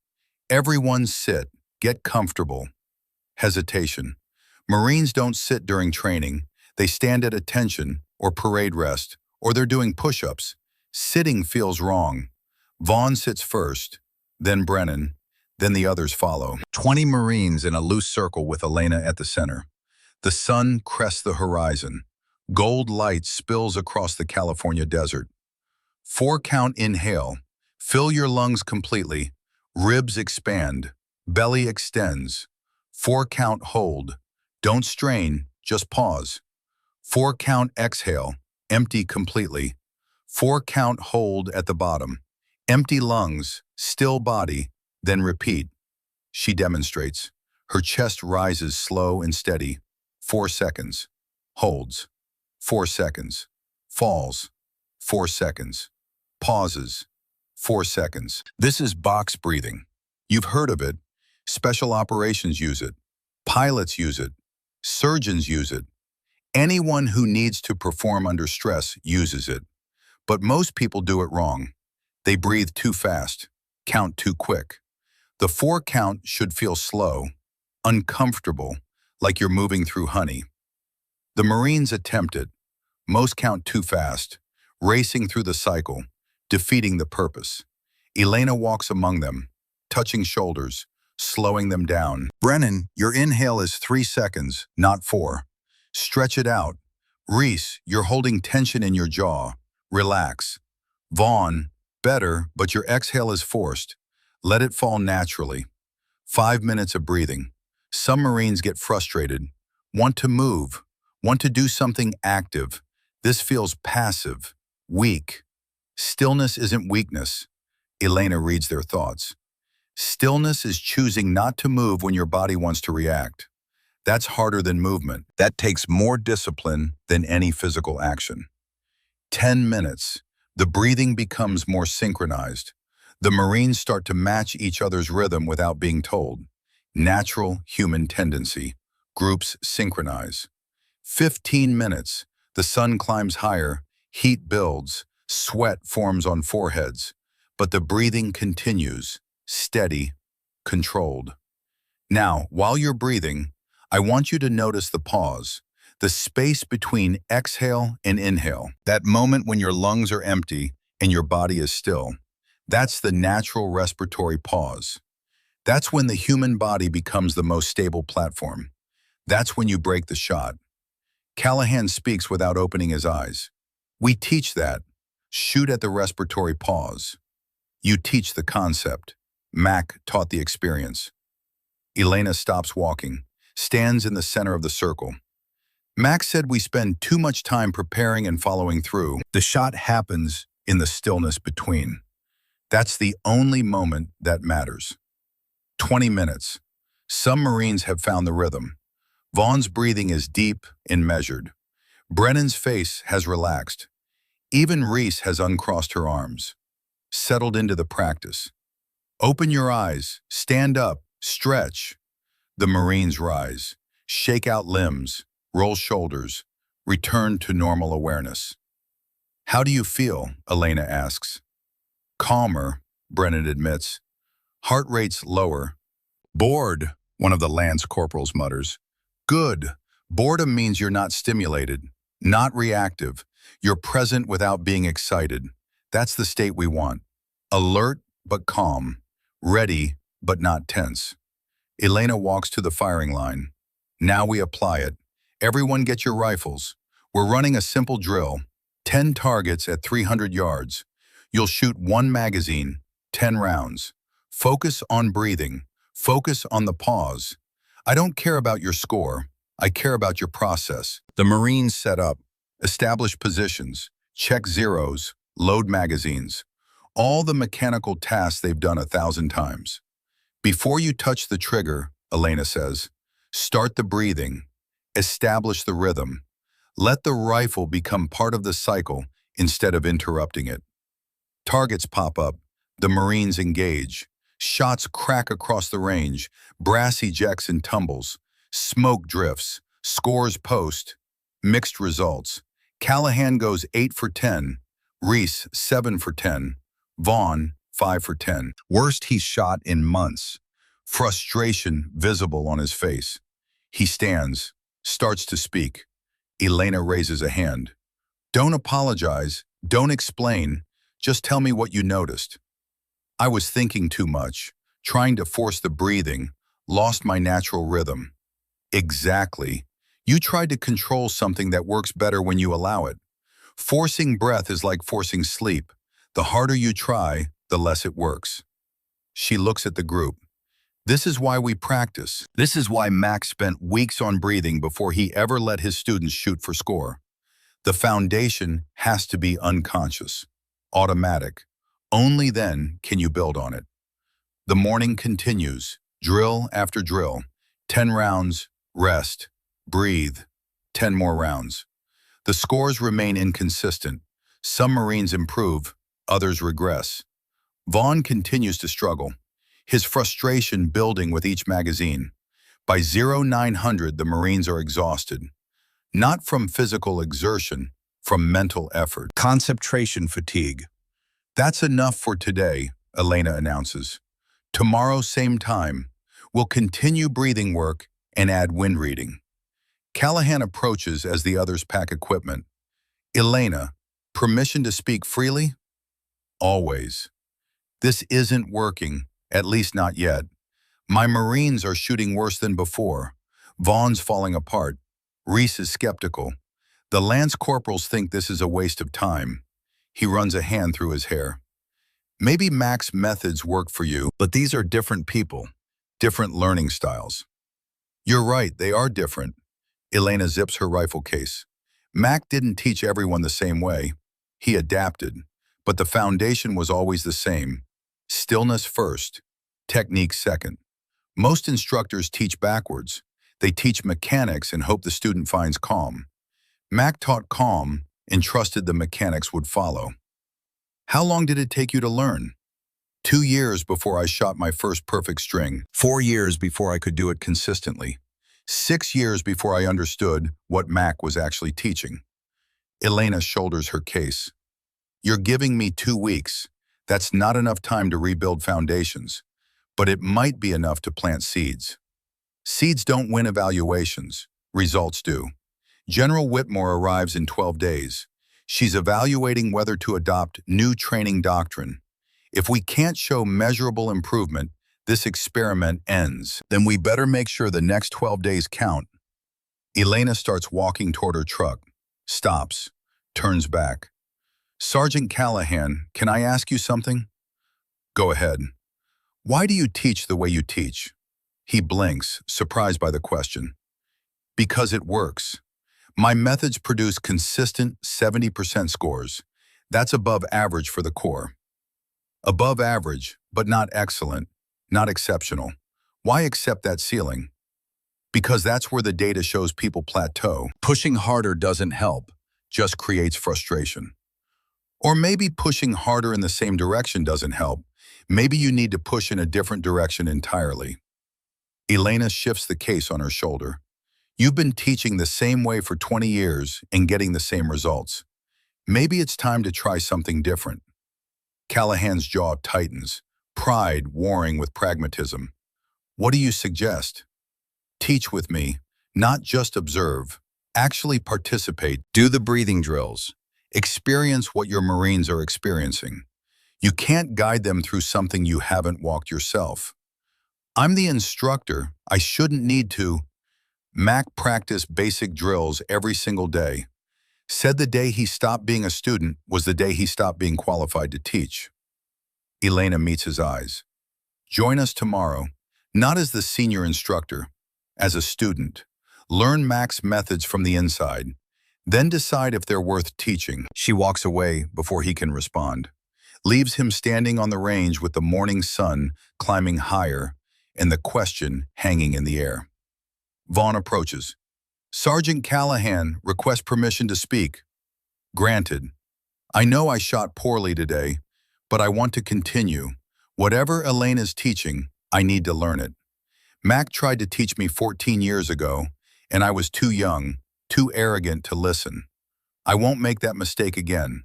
Everyone sit, get comfortable. Hesitation. Marines don't sit during training. They stand at attention or parade rest, or they're doing push-ups. Sitting feels wrong. Vaughn sits first, then Brennan, then the others follow. 20 Marines in a loose circle with Elena at the center. The sun crests the horizon. Gold light spills across the California desert. 4-count inhale. Fill your lungs completely. Ribs expand. Belly extends. 4-count hold. Don't strain, just pause. 4-count exhale. Empty completely. 4-count hold at the bottom. Empty lungs, still body, then repeat. She demonstrates. Her chest rises slow and steady. 4 seconds. Holds. 4 seconds. Falls. 4 seconds. Pauses. 4 seconds. This is box breathing. You've heard of it. Special operations use it. Pilots use it. Surgeons use it. Anyone who needs to perform under stress uses it. But most people do it wrong. They breathe too fast, count too quick. The 4 count should feel slow, uncomfortable, like you're moving through honey. The Marines attempt it. Most count too fast, racing through the cycle, defeating the purpose. Elena walks among them, touching shoulders, slowing them down. Brennan, your inhale is 3 seconds, not 4. Stretch it out. Reese, you're holding tension in your jaw. Relax. Vaughn, better, but your exhale is forced. Let it fall naturally. 5 minutes of breathing. Some Marines get frustrated, want to move, want to do something active. This feels passive, weak. Stillness isn't weakness. Elena reads their thoughts. Stillness is choosing not to move when your body wants to react. That's harder than movement. That takes more discipline than any physical action. 10 minutes. The breathing becomes more synchronized. The Marines start to match each other's rhythm without being told. Natural human tendency. Groups synchronize. 15 minutes. The sun climbs higher, heat builds, sweat forms on foreheads. But the breathing continues, steady, controlled. Now, while you're breathing, I want you to notice the pause, the space between exhale and inhale, that moment when your lungs are empty and your body is still. That's the natural respiratory pause. That's when the human body becomes the most stable platform. That's when you break the shot. Callahan speaks without opening his eyes. We teach that. Shoot at the respiratory pause. You teach the concept. Mac taught the experience. Elena stops walking, stands in the center of the circle. Mac said we spend too much time preparing and following through. The shot happens in the stillness between. That's the only moment that matters. 20 minutes. Some Marines have found the rhythm. Vaughn's breathing is deep and measured. Brennan's face has relaxed. Even Reese has uncrossed her arms, settled into the practice. Open your eyes, stand up, stretch. The Marines rise, shake out limbs, roll shoulders, return to normal awareness. How do you feel? Elena asks. Calmer, Brennan admits. Heart rate's lower. Bored, one of the lance corporals mutters. Good. Boredom means you're not stimulated, not reactive. You're present without being excited. That's the state we want. Alert but calm. Ready but not tense. Elena walks to the firing line. Now we apply it. Everyone get your rifles. We're running a simple drill. 10 targets at 300 yards. You'll shoot 1 magazine, 10 rounds. Focus on breathing. Focus on the pause. I don't care about your score. I care about your process. The Marines set up, establish positions, check zeros, load magazines. All the mechanical tasks they've done 1,000 times. Before you touch the trigger, Elena says, start the breathing. Establish the rhythm. Let the rifle become part of the cycle instead of interrupting it. Targets pop up. The Marines engage. Shots crack across the range. Brass ejects and tumbles. Smoke drifts. Scores post. Mixed results. Callahan goes 8 for 10. Reese 7 for 10. Vaughn 5 for 10. Worst he's shot in months. Frustration visible on his face. He stands, starts to speak. Elena raises a hand. Don't apologize. Don't explain. Just tell me what you noticed. I was thinking too much, trying to force the breathing, lost my natural rhythm. Exactly. You tried to control something that works better when you allow it. Forcing breath is like forcing sleep. The harder you try, the less it works. She looks at the group. This is why we practice. This is why Mac spent weeks on breathing before he ever let his students shoot for score. The foundation has to be unconscious, automatic. Only then can you build on it. The morning continues, drill after drill. 10 rounds, rest, breathe, 10 more rounds. The scores remain inconsistent. Some Marines improve, others regress. Vaughn continues to struggle, his frustration building with each magazine. By 0900, the Marines are exhausted. Not from physical exertion, from mental effort. Concentration fatigue. That's enough for today, Elena announces. Tomorrow, same time, we'll continue breathing work and add wind reading. Callahan approaches as the others pack equipment. Elena, permission to speak freely? Always. This isn't working, at least not yet. My Marines are shooting worse than before. Vaughn's falling apart. Reese is skeptical. The lance corporals think this is a waste of time. He runs a hand through his hair. Maybe Mac's methods work for you, but these are different people, different learning styles. You're right, they are different. Elena zips her rifle case. Mac didn't teach everyone the same way. He adapted, but the foundation was always the same. Stillness first, technique second. Most instructors teach backwards. They teach mechanics and hope the student finds calm. Mac taught calm and trusted the mechanics would follow. How long did it take you to learn? 2 years before I shot my first perfect string. 4 years before I could do it consistently. 6 years before I understood what Mac was actually teaching. Elena shoulders her case. You're giving me 2 weeks. That's not enough time to rebuild foundations, but it might be enough to plant seeds. Seeds don't win evaluations. Results do. General Whitmore arrives in 12 days. She's evaluating whether to adopt new training doctrine. If we can't show measurable improvement, this experiment ends. Then we better make sure the next 12 days count. Elena starts walking toward her truck, stops, turns back. Sergeant Callahan, can I ask you something? Go ahead. Why do you teach the way you teach? He blinks, surprised by the question. Because it works. My methods produce consistent 70% scores. That's above average for the Corps. Above average, but not excellent, not exceptional. Why accept that ceiling? Because that's where the data shows people plateau. Pushing harder doesn't help, just creates frustration. Or maybe pushing harder in the same direction doesn't help. Maybe you need to push in a different direction entirely. Elena shifts the case on her shoulder. You've been teaching the same way for 20 years and getting the same results. Maybe it's time to try something different. Callahan's jaw tightens, pride warring with pragmatism. What do you suggest? Teach with me, not just observe. Actually participate. Do the breathing drills. Experience what your Marines are experiencing. You can't guide them through something you haven't walked yourself. I'm the instructor. I shouldn't need to. Mac practiced basic drills every single day. Said the day he stopped being a student was the day he stopped being qualified to teach. Elena meets his eyes. Join us tomorrow, not as the senior instructor, as a student. Learn Mac's methods from the inside, then decide if they're worth teaching. She walks away before he can respond, leaves him standing on the range with the morning sun climbing higher and the question hanging in the air. Vaughn approaches. Sergeant Callahan requests permission to speak. Granted. I know I shot poorly today, but I want to continue. Whatever Elena's teaching, I need to learn it. Mac tried to teach me 14 years ago, and I was too young, too arrogant to listen. I won't make that mistake again.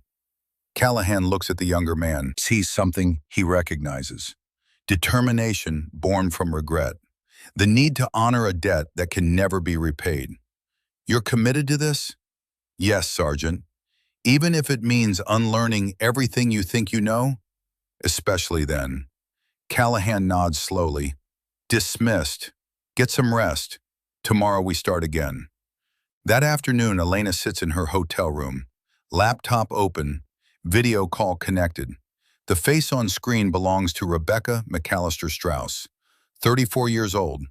Callahan looks at the younger man, sees something he recognizes. Determination born from regret. The need to honor a debt that can never be repaid. You're committed to this? Yes, Sergeant. Even if it means unlearning everything you think you know? Especially then. Callahan nods slowly. Dismissed. Get some rest. Tomorrow we start again. That afternoon, Elena sits in her hotel room. Laptop open. Video call connected. The face on screen belongs to Rebecca McAllister Strauss, 34 years old,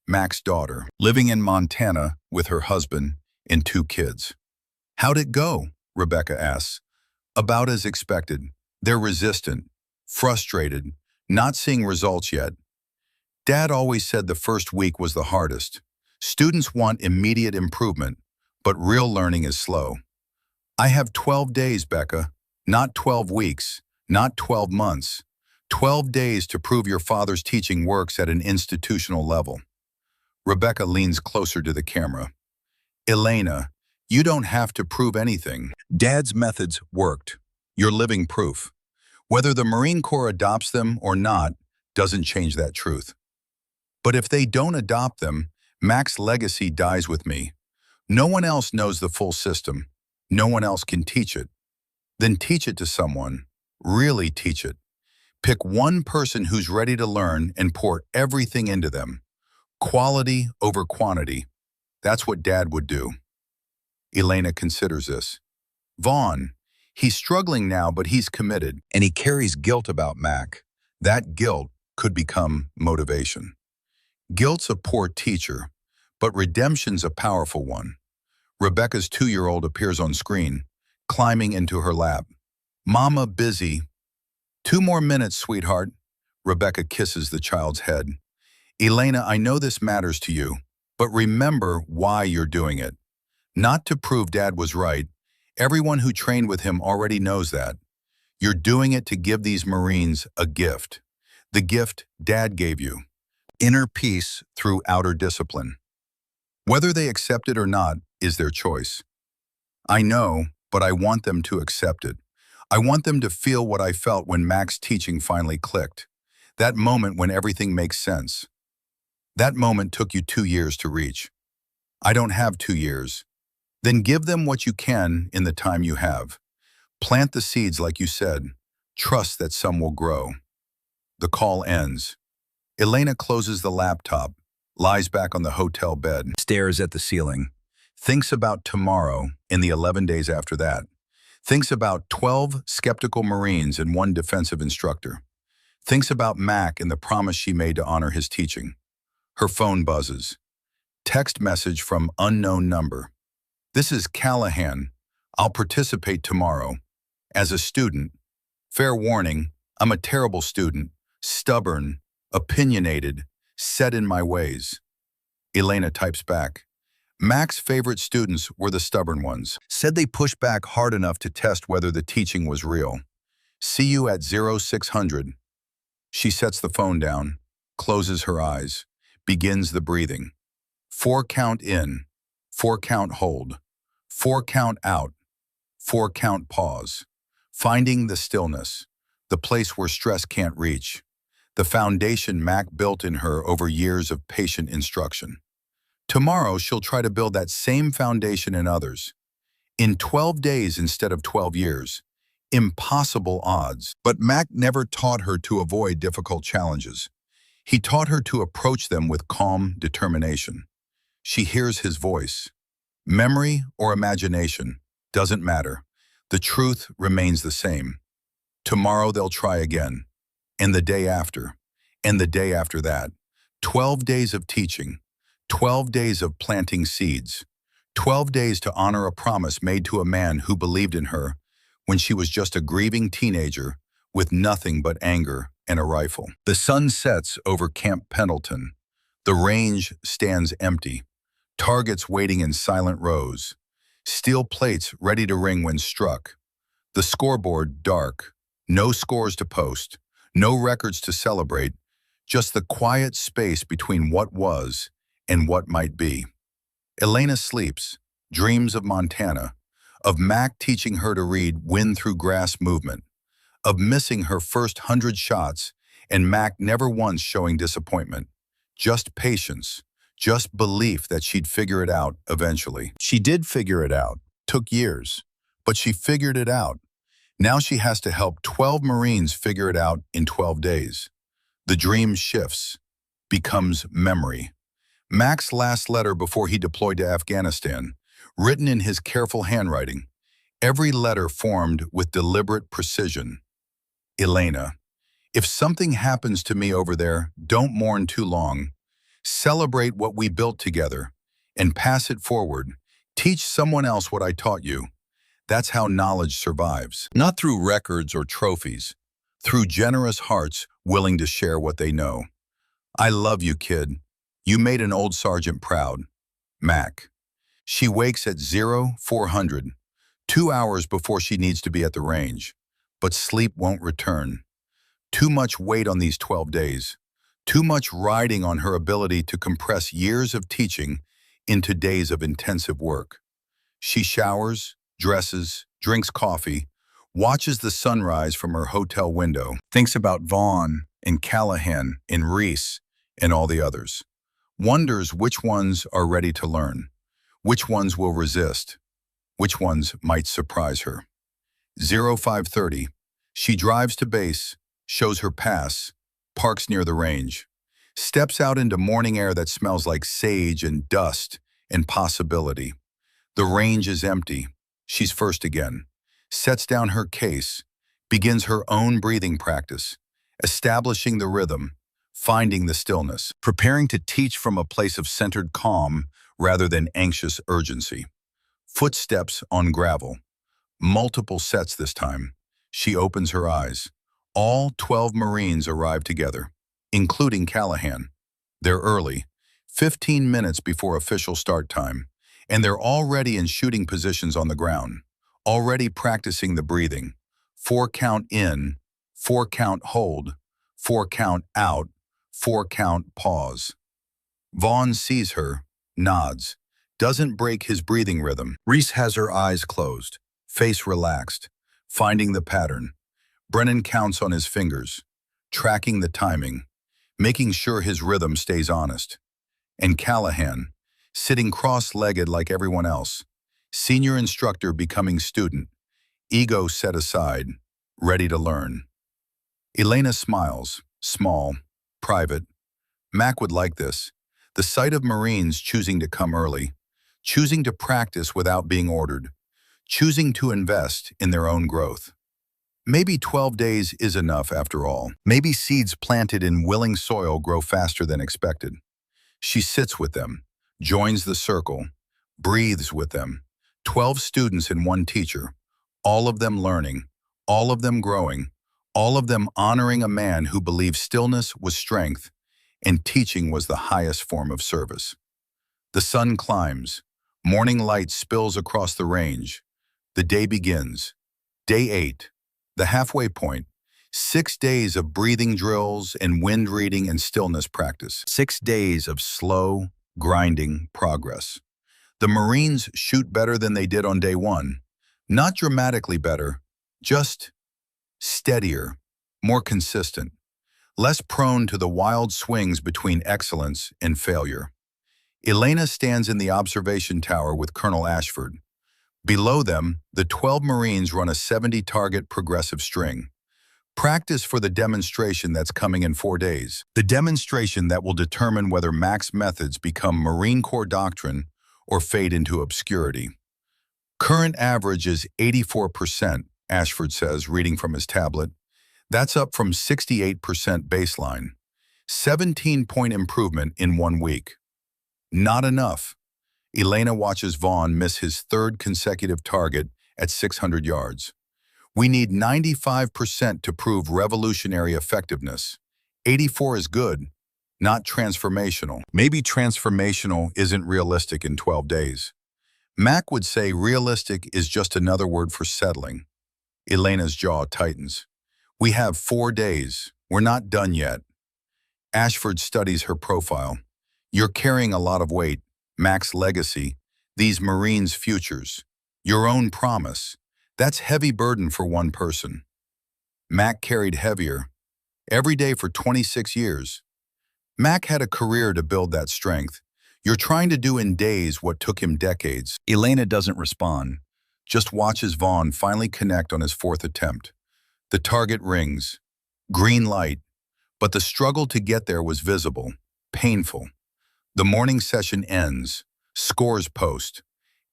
Mac's daughter, living in Montana with her husband and 2 kids. How'd it go? Rebecca asks. About as expected. They're resistant, frustrated, not seeing results yet. Dad always said the first week was the hardest. Students want immediate improvement, but real learning is slow. I have 12 days, Becca, not 12 weeks, not 12 months. 12 days to prove your father's teaching works at an institutional level. Rebecca leans closer to the camera. Elena, you don't have to prove anything. Dad's methods worked. You're living proof. Whether the Marine Corps adopts them or not doesn't change that truth. But if they don't adopt them, Mac's legacy dies with me. No one else knows the full system. No one else can teach it. Then teach it to someone. Really teach it. Pick one person who's ready to learn and pour everything into them. Quality over quantity. That's what Dad would do. Elena considers this. Vaughn, he's struggling now, but he's committed, and he carries guilt about Mac. That guilt could become motivation. Guilt's a poor teacher, but redemption's a powerful one. Rebecca's 2-year-old appears on screen, climbing into her lap. Mama busy. 2 more minutes, sweetheart. Rebecca kisses the child's head. Elena, I know this matters to you, but remember why you're doing it. Not to prove Dad was right. Everyone who trained with him already knows that. You're doing it to give these Marines a gift. The gift Dad gave you. Inner peace through outer discipline. Whether they accept it or not is their choice. I know, but I want them to accept it. I want them to feel what I felt when Mac's teaching finally clicked. That moment when everything makes sense. That moment took you 2 years to reach. I don't have 2 years. Then give them what you can in the time you have. Plant the seeds like you said. Trust that some will grow. The call ends. Elena closes the laptop, lies back on the hotel bed, stares at the ceiling, thinks about tomorrow and the 11 days after that. Thinks about 12 skeptical Marines and 1 defensive instructor. Thinks about Mac and the promise she made to honor his teaching. Her phone buzzes. Text message from unknown number. This is Callahan. I'll participate tomorrow. As a student. Fair warning, I'm a terrible student. Stubborn, opinionated, set in my ways. Elena types back. Mac's favorite students were the stubborn ones. Said they pushed back hard enough to test whether the teaching was real. See you at 0600. She sets the phone down, closes her eyes, begins the breathing. 4 count in, 4-count hold, 4-count out, 4-count pause. Finding the stillness, the place where stress can't reach. The foundation Mac built in her over years of patient instruction. Tomorrow, she'll try to build that same foundation in others. In 12 days instead of 12 years. Impossible odds. But Mac never taught her to avoid difficult challenges. He taught her to approach them with calm determination. She hears his voice. Memory or imagination, doesn't matter. The truth remains the same. Tomorrow they'll try again. And the day after. And the day after that. 12 days of teaching. 12 days of planting seeds. 12 days to honor a promise made to a man who believed in her when she was just a grieving teenager with nothing but anger and a rifle. The sun sets over Camp Pendleton. The range stands empty. Targets waiting in silent rows. Steel plates ready to ring when struck. The scoreboard dark. No scores to post. No records to celebrate. Just the quiet space between what was and what might be. Elena sleeps, dreams of Montana, of Mac teaching her to read Wind Through Grass movement, of missing her first 100 shots and Mac never once showing disappointment. Just patience, just belief that she'd figure it out eventually. She did figure it out. Took years. But she figured it out. Now she has to help 12 Marines figure it out in 12 days. The dream shifts, becomes memory. Mac's last letter before he deployed to Afghanistan, written in his careful handwriting, every letter formed with deliberate precision. Elena, if something happens to me over there, don't mourn too long. Celebrate what we built together and pass it forward. Teach someone else what I taught you. That's how knowledge survives. Not through records or trophies, through generous hearts willing to share what they know. I love you, kid. You made an old sergeant proud. Mac. She wakes at 0400, 2 hours before she needs to be at the range. But sleep won't return. Too much weight on these 12 days. Too much riding on her ability to compress years of teaching into days of intensive work. She showers, dresses, drinks coffee, watches the sunrise from her hotel window, thinks about Vaughn and Callahan and Reese and all the others. Wonders which ones are ready to learn, which ones will resist, which ones might surprise her. 0530, she drives to base, shows her pass, parks near the range, steps out into morning air that smells like sage and dust and possibility. The range is empty. She's first again, sets down her case, begins her own breathing practice, establishing the rhythm, finding the stillness, preparing to teach from a place of centered calm rather than anxious urgency. Footsteps on gravel. Multiple sets this time. She opens her eyes. All 12 Marines arrive together, including Callahan. They're early, 15 minutes before official start time, and they're already in shooting positions on the ground, already practicing the breathing. 4-count in, 4-count hold, 4-count out, 4-count pause. Vaughn sees her, nods, doesn't break his breathing rhythm. Reese has her eyes closed, face relaxed, finding the pattern. Brennan counts on his fingers, tracking the timing, making sure his rhythm stays honest. And Callahan, sitting cross-legged like everyone else, senior instructor becoming student, ego set aside, ready to learn. Elena smiles, small, private. Mac would like this. The sight of Marines choosing to come early, choosing to practice without being ordered, choosing to invest in their own growth. Maybe 12 days is enough after all. Maybe seeds planted in willing soil grow faster than expected. She sits with them, joins the circle, breathes with them. 12 students and one teacher, all of them learning, all of them growing, all of them honoring a man who believed stillness was strength and teaching was the highest form of service. The sun climbs, morning light spills across the range. The day begins. Day 8, the halfway point. 6 days of breathing drills and wind reading and stillness practice. 6 days of slow, grinding progress. The Marines shoot better than they did on day one. Not dramatically better, just steadier, more consistent, less prone to the wild swings between excellence and failure. Elena stands in the observation tower with Colonel Ashford. Below them, the 12 Marines run a 70-target progressive string. Practice for the demonstration that's coming in 4 days. The demonstration that will determine whether Mac's methods become Marine Corps doctrine or fade into obscurity. Current average is 84%, Ashford says, reading from his tablet. That's up from 68% baseline. 17-point improvement in 1 week. Not enough. Elena watches Vaughn miss his 3rd consecutive target at 600 yards. We need 95% to prove revolutionary effectiveness. 84 is good, not transformational. Maybe transformational isn't realistic in 12 days. Mac would say realistic is just another word for settling. Elena's jaw tightens. We have 4 days. We're not done yet. Ashford studies her profile. You're carrying a lot of weight. Mac's legacy, these Marines' futures, your own promise. That's heavy burden for one person. Mac carried heavier, every day for 26 years. Mac had a career to build that strength. You're trying to do in days what took him decades. Elena doesn't respond, just watches Vaughn finally connect on his 4th attempt. The target rings, green light, but the struggle to get there was visible, painful. The morning session ends, scores post.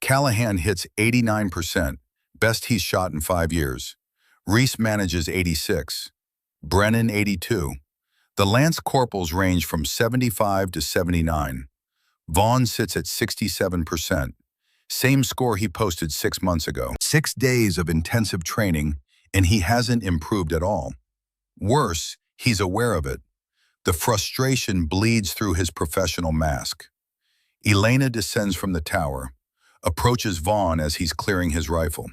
Callahan hits 89%, best he's shot in 5 years. Reese manages 86. Brennan 82. The Lance Corporals range from 75 to 79. Vaughn sits at 67%. Same score he posted 6 months ago. 6 days of intensive training, and he hasn't improved at all. Worse, he's aware of it. The frustration bleeds through his professional mask. Elena descends from the tower, approaches Vaughn as he's clearing his rifle.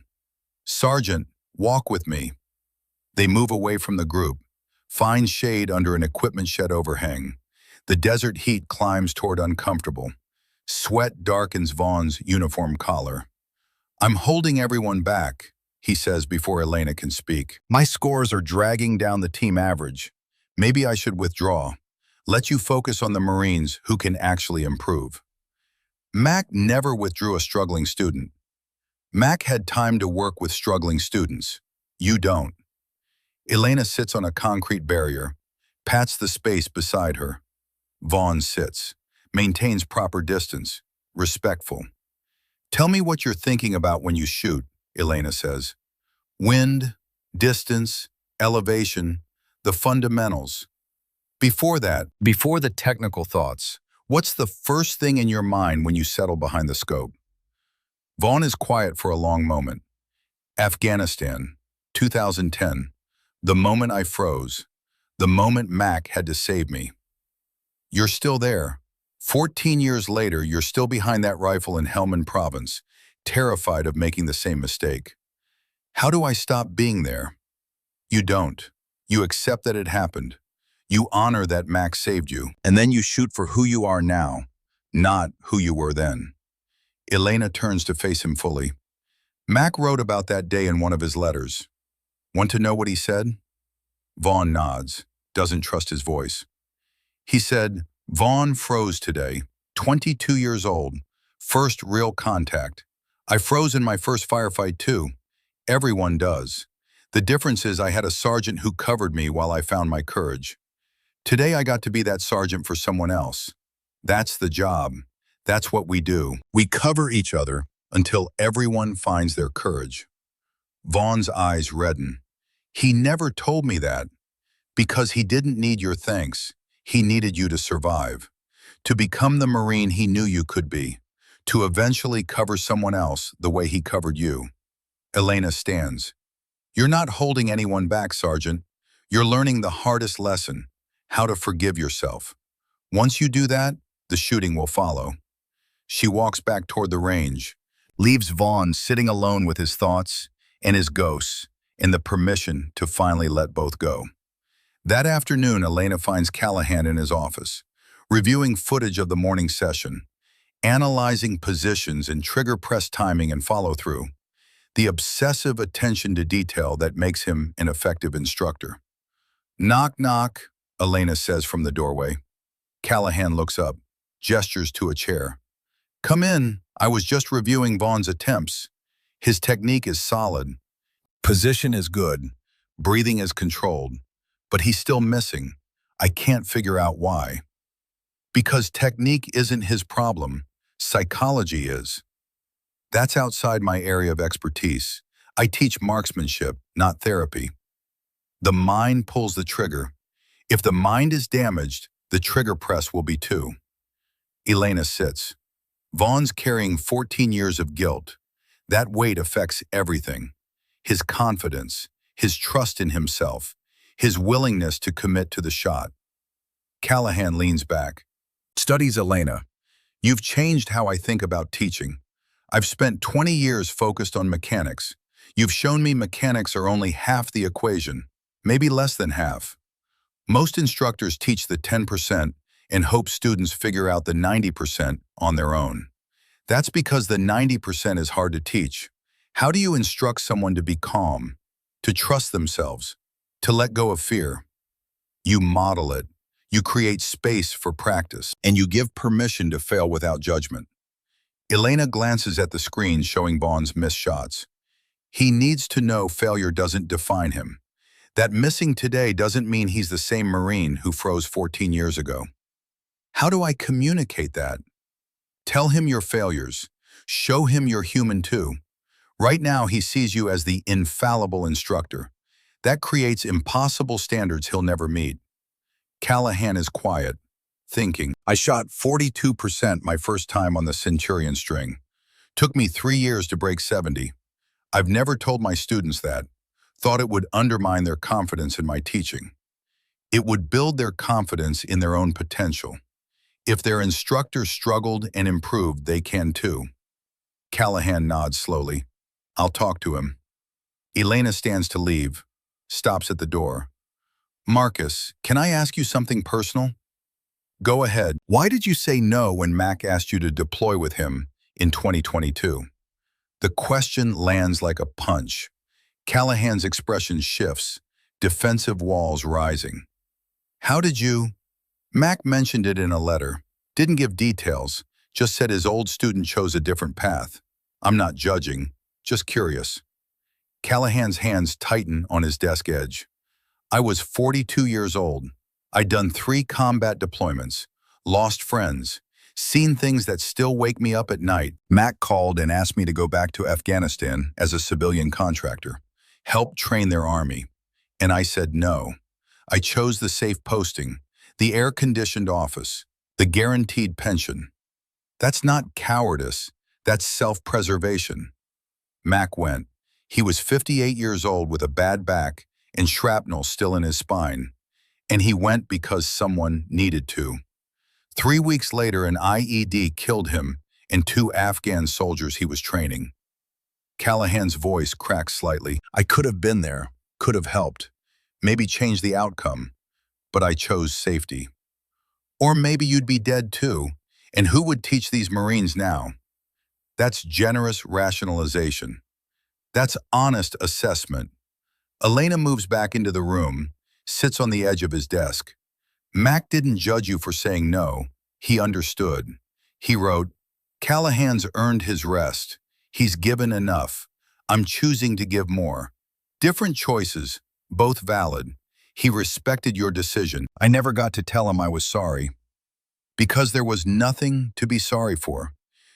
Sergeant, walk with me. They move away from the group, find shade under an equipment shed overhang. The desert heat climbs toward uncomfortable. Sweat darkens Vaughn's uniform collar. I'm holding everyone back, he says before Elena can speak. My scores are dragging down the team average. Maybe I should withdraw. Let you focus on the Marines who can actually improve. Mac never withdrew a struggling student. Mac had time to work with struggling students. You don't. Elena sits on a concrete barrier, pats the space beside her. Vaughn sits, maintains proper distance, respectful. Tell me what you're thinking about when you shoot, Elena says. Wind, distance, elevation, the fundamentals. Before that, before the technical thoughts, what's the first thing in your mind when you settle behind the scope? Vaughn is quiet for a long moment. Afghanistan, 2010. The moment I froze. The moment Mac had to save me. You're still there. 14 years later, you're still behind that rifle in Helmand Province, terrified of making the same mistake. How do I stop being there? You don't. You accept that it happened. You honor that Mac saved you, and then you shoot for who you are now, not who you were then. Elena turns to face him fully. Mac wrote about that day in one of his letters. Want to know what he said? Vaughn nods, doesn't trust his voice. He said, Vaughn froze today, 22 years old, first real contact. I froze in my first firefight too. Everyone does. The difference is I had a sergeant who covered me while I found my courage. Today I got to be that sergeant for someone else. That's the job. That's what we do. We cover each other until everyone finds their courage. Vaughn's eyes redden. He never told me that. Because he didn't need your thanks. He needed you to survive. To become the Marine he knew you could be. To eventually cover someone else the way he covered you. Elena stands. You're not holding anyone back, Sergeant. You're learning the hardest lesson, how to forgive yourself. Once you do that, the shooting will follow. She walks back toward the range, leaves Vaughn sitting alone with his thoughts and his ghosts, and the permission to finally let both go. That afternoon, Elena finds Callahan in his office, reviewing footage of the morning session. analyzing positions and trigger press timing and follow-through, the obsessive attention to detail that makes him an effective instructor. "Knock, knock," Elena says from the doorway. Callahan looks up, gestures to a chair. "Come in. I was just reviewing Vaughn's attempts. His technique is solid. Position is good. Breathing is controlled. But he's still missing. I can't figure out why." "Because technique isn't his problem. Psychology is." "That's outside my area of expertise. I teach marksmanship, not therapy." "The mind pulls the trigger. If the mind is damaged, the trigger press will be too." Elena sits. "Vaughn's carrying 14 years of guilt. That weight affects everything. His confidence, his trust in himself, his willingness to commit to the shot." Callahan leans back. "Studies Elena. You've changed how I think about teaching. I've spent 20 years focused on mechanics. You've shown me mechanics are only half the equation, maybe less than half. Most instructors teach the 10% and hope students figure out the 90% on their own. That's because the 90% is hard to teach. How do you instruct someone to be calm, to trust themselves, to let go of fear? You model it. You create space for practice, and you give permission to fail without judgment." Elena glances at the screen showing Vaughn's missed shots. "He needs to know failure doesn't define him. That missing today doesn't mean he's the same Marine who froze 14 years ago." "How do I communicate that?" "Tell him your failures. Show him you're human too. Right now he sees you as the infallible instructor. That creates impossible standards he'll never meet." Callahan is quiet, thinking. "I shot 42% my first time on the Centurion string. Took me 3 years to break 70. I've never told my students that. Thought it would undermine their confidence in my teaching. It would build their confidence in their own potential. If their instructor struggled and improved, they can too." Callahan nods slowly. "I'll talk to him." Elena stands to leave, stops at the door. "Marcus, can I ask you something personal?" "Go ahead. Why did you say no when Mac asked you to deploy with him in 2022? The question lands like a punch. Callahan's expression shifts, defensive walls rising. "How did you—" "Mac mentioned it in a letter. Didn't give details, just said his old student chose a different path. I'm not judging, just curious." Callahan's hands tighten on his desk edge. "I was 42 years old. I'd done 3 combat deployments, lost friends, seen things that still wake me up at night. Mac called and asked me to go back to Afghanistan as a civilian contractor, help train their army. And I said no. I chose the safe posting, the air-conditioned office, the guaranteed pension. That's not cowardice, that's self-preservation." Mac went. He was 58 years old with a bad back and shrapnel still in his spine. And he went because someone needed to. 3 weeks later, an IED killed him and 2 Afghan soldiers he was training. Callahan's voice cracked slightly. "I could have been there, could have helped, maybe changed the outcome, but I chose safety. Or maybe you'd be dead too, and who would teach these Marines now?" That's generous rationalization. That's honest assessment. Elena moves back into the room, sits on the edge of his desk. "Mac didn't judge you for saying no. He understood. He wrote, 'Callahan's earned his rest. He's given enough. I'm choosing to give more.' Different choices, both valid. He respected your decision. I never got to tell him I was sorry. Because there was nothing to be sorry for.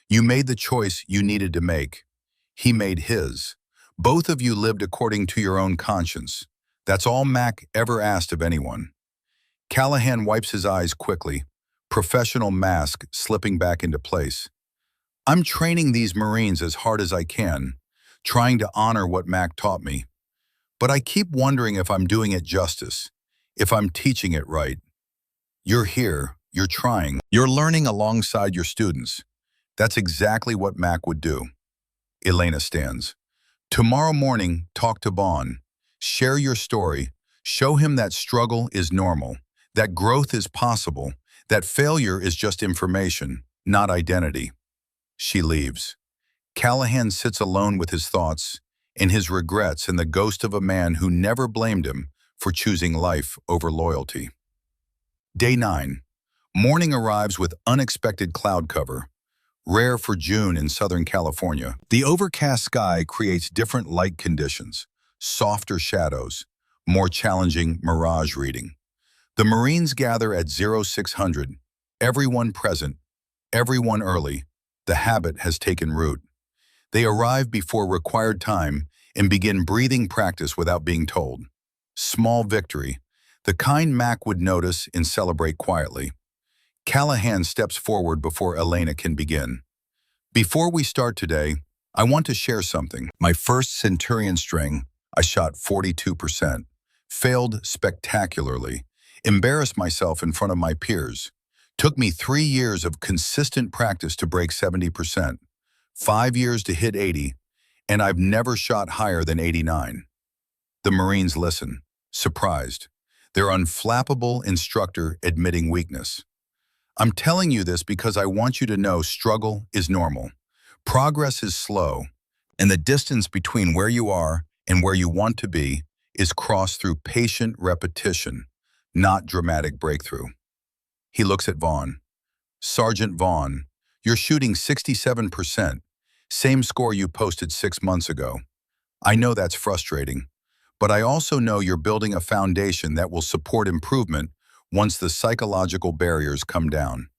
You made the choice you needed to make. He made his. Both of you lived according to your own conscience. That's all Mac ever asked of anyone." Callahan wipes his eyes quickly, professional mask slipping back into place. "I'm training these Marines as hard as I can, trying to honor what Mac taught me. But I keep wondering if I'm doing it justice, if I'm teaching it right. You're here, you're trying, you're learning alongside your students. That's exactly what Mac would do." Elena stands. "Tomorrow morning, talk to Vaughn. Share your story. Show him that struggle is normal, that growth is possible, that failure is just information. not identity. She leaves. Callahan sits alone with his thoughts and his regrets and the ghost of a man who never blamed him for choosing life over loyalty. Day 9. Morning arrives with unexpected cloud cover, rare for June in Southern California. The overcast sky creates different light conditions, softer shadows, more challenging mirage reading. The Marines gather at 0600, everyone present, everyone early. The habit has taken root. They arrive before required time and begin breathing practice without being told. Small victory, the kind Mac would notice and celebrate quietly. Callahan steps forward before Elena can begin. Before we start today, I want to share something. My first Centurion string, I shot 42%, failed spectacularly, embarrassed myself in front of my peers. Took me 3 years of consistent practice to break 70%, 5 years to hit 80, and I've never shot higher than 89. The Marines listen, surprised. Their unflappable instructor admitting weakness. I'm telling you this because I want you to know struggle is normal. Progress is slow, and the distance between where you are and where you want to be is crossed through patient repetition, not dramatic breakthrough. He looks at Vaughn. Sergeant Vaughn, you're shooting 67%, same score you posted 6 months ago. I know that's frustrating, but I also know you're building a foundation that will support improvement once the psychological barriers come down.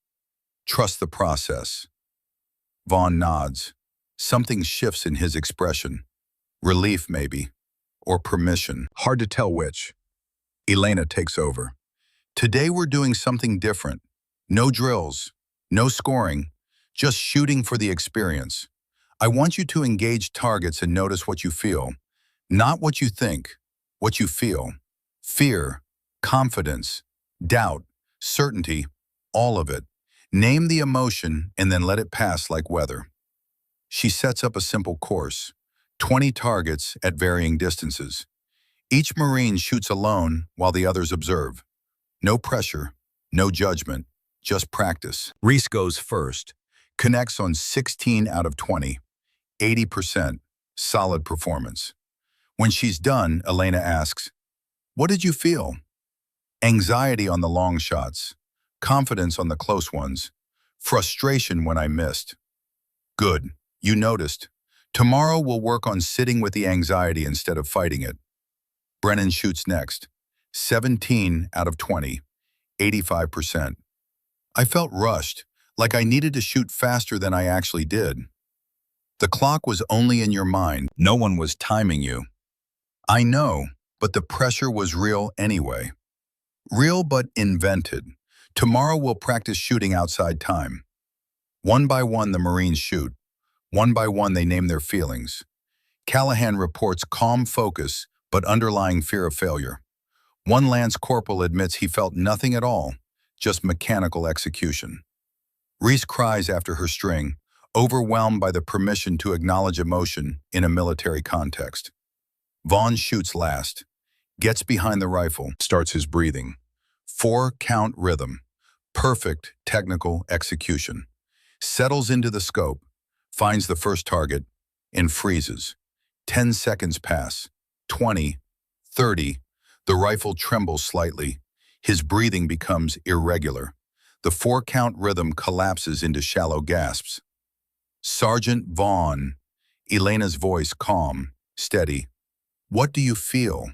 Trust the process. Vaughn nods. Something shifts in his expression. Relief, maybe, or permission. Hard to tell which. Elena takes over. Today we're doing something different. No drills, no scoring, just shooting for the experience. I want you to engage targets and notice what you feel. Not what you think, what you feel. Fear, confidence, doubt, certainty, all of it. Name the emotion and then let it pass like weather. She sets up a simple course. 20 targets at varying distances. Each Marine shoots alone while the others observe. No pressure, no judgment, just practice. Reese goes first, connects on 16 out of 20, 80%, solid performance. When she's done, Elena asks, "What did you feel?" Anxiety on the long shots, confidence on the close ones, frustration when I missed. Good, you noticed. Tomorrow we'll work on sitting with the anxiety instead of fighting it. Brennan shoots next. 17 out of 20, 85%. I felt rushed, like I needed to shoot faster than I actually did. The clock was only in your mind. No one was timing you. I know, but the pressure was real anyway. Real but invented. Tomorrow we'll practice shooting outside time. One by one the Marines shoot. One by one they name their feelings. Callahan reports calm focus but underlying fear of failure. One Lance Corporal admits he felt nothing at all, just mechanical execution. Reese cries after her string, overwhelmed by the permission to acknowledge emotion in a military context. Vaughn shoots last, gets behind the rifle, starts his breathing. 4-count rhythm, perfect technical execution. Settles into the scope, finds the first target, and freezes. 10 seconds pass, 20, 30. The rifle trembles slightly. His breathing becomes irregular. The 4-count rhythm collapses into shallow gasps. Sergeant Vaughn, Elena's voice calm, steady. What do you feel?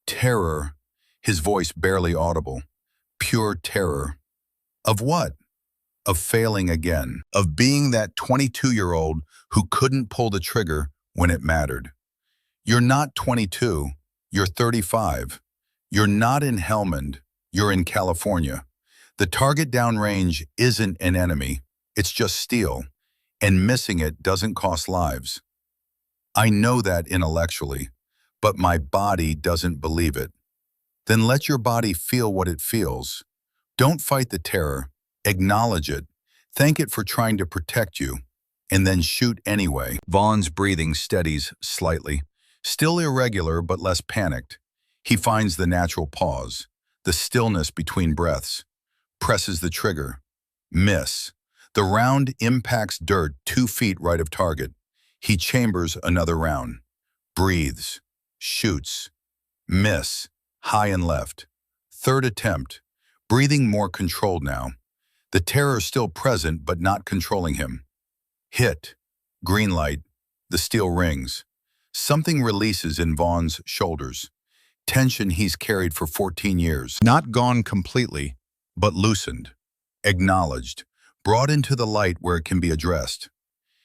Terror, his voice barely audible. Pure terror. Of what? Of failing again. Of being that 22-year-old who couldn't pull the trigger when it mattered. You're not 22. You're 35. You're not in Helmand. You're in California. The target downrange isn't an enemy. It's just steel. And missing it doesn't cost lives. I know that intellectually, but my body doesn't believe it. Then let your body feel what it feels. Don't fight the terror. Acknowledge it. Thank it for trying to protect you. And then shoot anyway. Vaughn's breathing steadies slightly. Still irregular, but less panicked. He finds the natural pause, the stillness between breaths. Presses the trigger. Miss. The round impacts dirt 2 feet right of target. He chambers another round. Breathes. Shoots. Miss. High and left. Third attempt. Breathing more controlled now. The terror still present but not controlling him. Hit. Green light. The steel rings. Something releases in Vaughn's shoulders. Tension he's carried for 14 years. Not gone completely, but loosened. Acknowledged. Brought into the light where it can be addressed.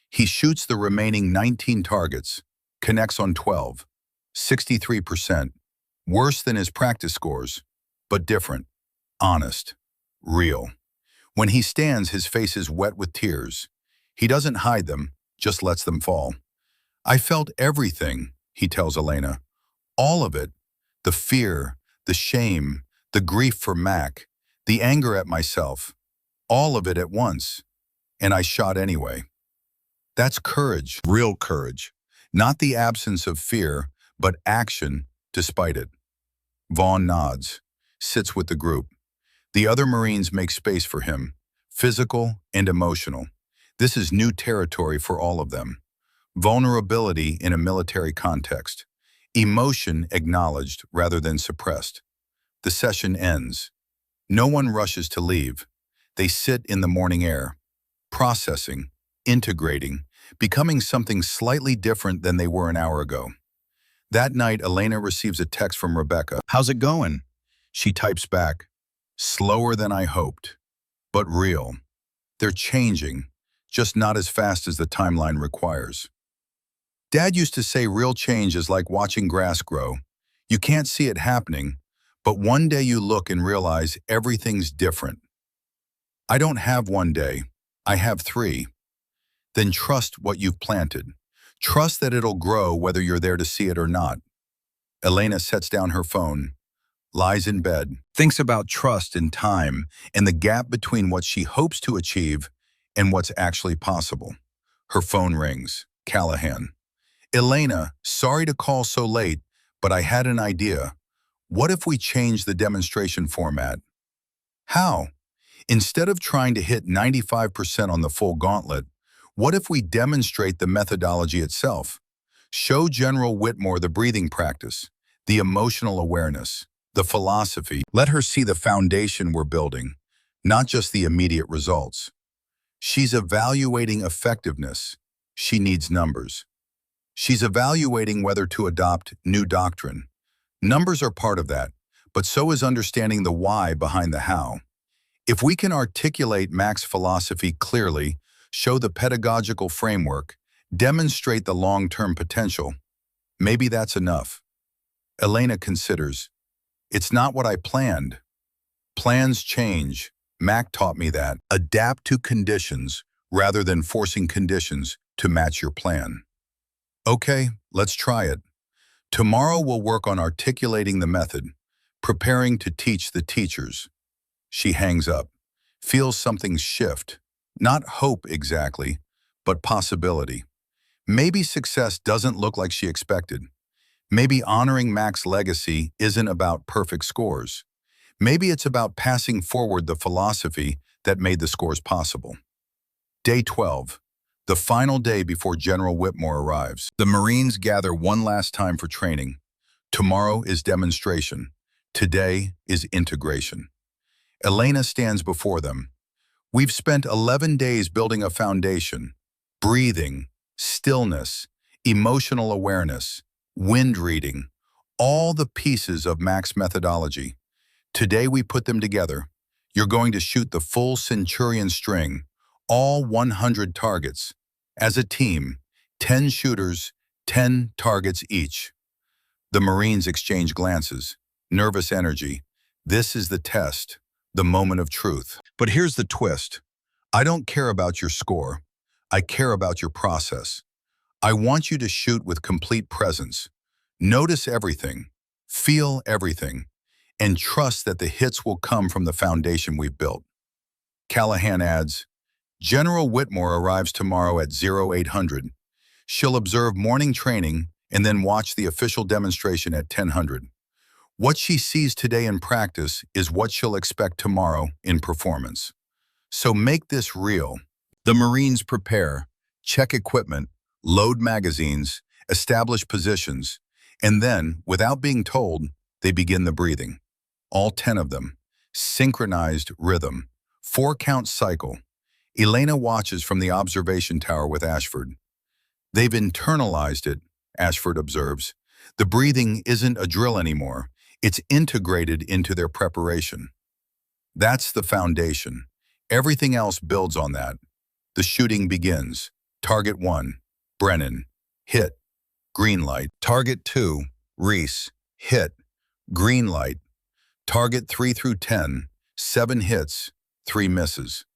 He shoots the remaining 19 targets. Connects on 12. 63%. Worse than his practice scores, but different. Honest. Real. When he stands, his face is wet with tears. He doesn't hide them, just lets them fall. I felt everything, he tells Elena. All of it. The fear, the shame, the grief for Mac, the anger at myself. All of it at once. And I shot anyway. That's courage, real courage. Not the absence of fear, but action despite it. Vaughn nods, sits with the group. The other Marines make space for him, physical and emotional. This is new territory for all of them. Vulnerability in a military context. Emotion acknowledged rather than suppressed. The session ends. No one rushes to leave. They sit in the morning air, processing, integrating, becoming something slightly different than they were an hour ago. That night, Elena receives a text from Rebecca. "How's it going?" She types back, "Slower than I hoped, but real. They're changing, just not as fast as the timeline requires." Dad used to say real change is like watching grass grow. You can't see it happening, but one day you look and realize everything's different. I don't have one day, I have 3. Then trust what you've planted. Trust that it'll grow whether you're there to see it or not. Elena sets down her phone, lies in bed, thinks about trust and time and the gap between what she hopes to achieve and what's actually possible. Her phone rings. Callahan. "Elena, sorry to call so late, but I had an idea. What if we change the demonstration format?" "How?" "Instead of trying to hit 95% on the full gauntlet, what if we demonstrate the methodology itself? Show General Whitmore the breathing practice, the emotional awareness, the philosophy. Let her see the foundation we're building, not just the immediate results. She's evaluating effectiveness. She needs numbers. She's evaluating whether to adopt new doctrine. Numbers are part of that, but so is understanding the why behind the how. If we can articulate Mac's philosophy clearly, show the pedagogical framework, demonstrate the long-term potential, maybe that's enough." Elena considers, "It's not what I planned. Plans change. Mac taught me that. Adapt to conditions rather than forcing conditions to match your plan." "Okay, let's try it. Tomorrow we'll work on articulating the method, preparing to teach the teachers." She hangs up, feels something shift. Not hope exactly, but possibility. Maybe success doesn't look like she expected. Maybe honoring Mac's legacy isn't about perfect scores. Maybe it's about passing forward the philosophy that made the scores possible. Day 12, the final day before General Whitmore arrives. The Marines gather one last time for training. Tomorrow is demonstration. Today is integration. Elena stands before them. "We've spent 11 days building a foundation, breathing, stillness, emotional awareness, wind reading, all the pieces of Mac's methodology. Today we put them together. You're going to shoot the full Centurion string, all 100 targets. As a team, 10 shooters, 10 targets each." The Marines exchange glances, nervous energy. This is the test, the moment of truth. But here's the twist. I don't care about your score. I care about your process. I want you to shoot with complete presence. Notice everything, feel everything, and trust that the hits will come from the foundation we've built. Callahan adds, "General Whitmore arrives tomorrow at 0800. She'll observe morning training and then watch the official demonstration at 1000. What she sees today in practice is what she'll expect tomorrow in performance. So make this real. The Marines prepare, check equipment, load magazines, establish positions, and then, without being told, they begin the breathing. All 10 of them. Synchronized rhythm. 4-count cycle. Elena watches from the observation tower with Ashford. They've internalized it, Ashford observes. The breathing isn't a drill anymore. It's integrated into their preparation. That's the foundation. Everything else builds on that. The shooting begins. Target 1, Brennan. Hit. Green light. Target 2, Reese. Hit. Green light. Target 3 through 10, 7 hits, 3 misses.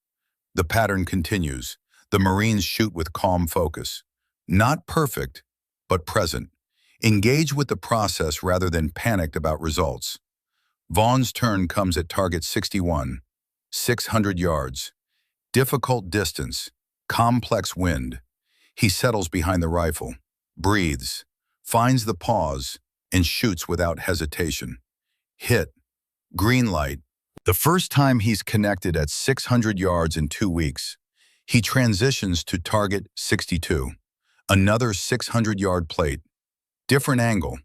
The pattern continues. The Marines shoot with calm focus. Not perfect, but present. Engage with the process rather than panicked about results. Vaughn's turn comes at target 61, 600 yards. Difficult distance, complex wind. He settles behind the rifle, breathes, finds the pause, and shoots without hesitation. Hit. Green light. The first time he's connected at 600 yards in 2 weeks. He transitions to target 62. Another 600-yard plate. Different angle.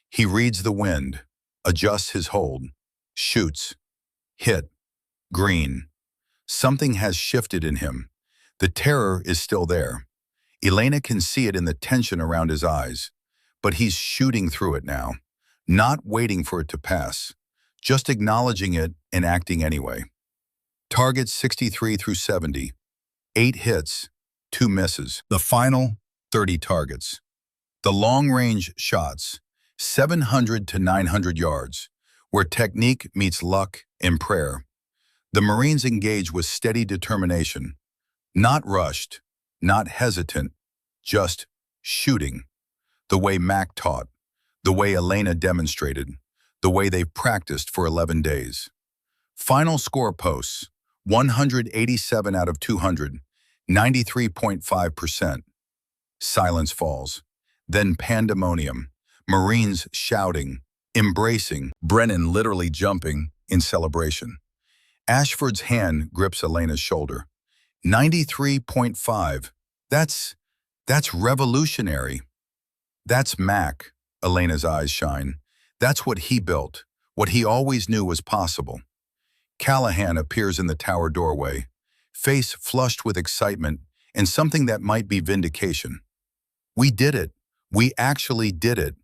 He reads the wind, adjusts his hold, shoots. Hit. Green. Something has shifted in him. The terror is still there. Elena can see it in the tension around his eyes. But he's shooting through it now, not waiting for it to pass. Just acknowledging it and acting anyway. Targets 63 through 70. 8 hits, 2 misses. The final, 30 targets. The long-range shots, 700 to 900 yards, where technique meets luck and prayer. The Marines engage with steady determination. Not rushed, not hesitant, just shooting. The way Mac taught, the way Elena demonstrated, the way they've practiced for 11 days. Final score posts, 187 out of 200, 93.5%. Silence falls. Then pandemonium. Marines shouting, embracing, Brennan literally jumping in celebration. Ashford's hand grips Elena's shoulder. 93.5. That's revolutionary. That's Mac. Elena's eyes shine. That's what he built, what he always knew was possible. Callahan appears in the tower doorway, face flushed with excitement and something that might be vindication. We did it. We actually did it.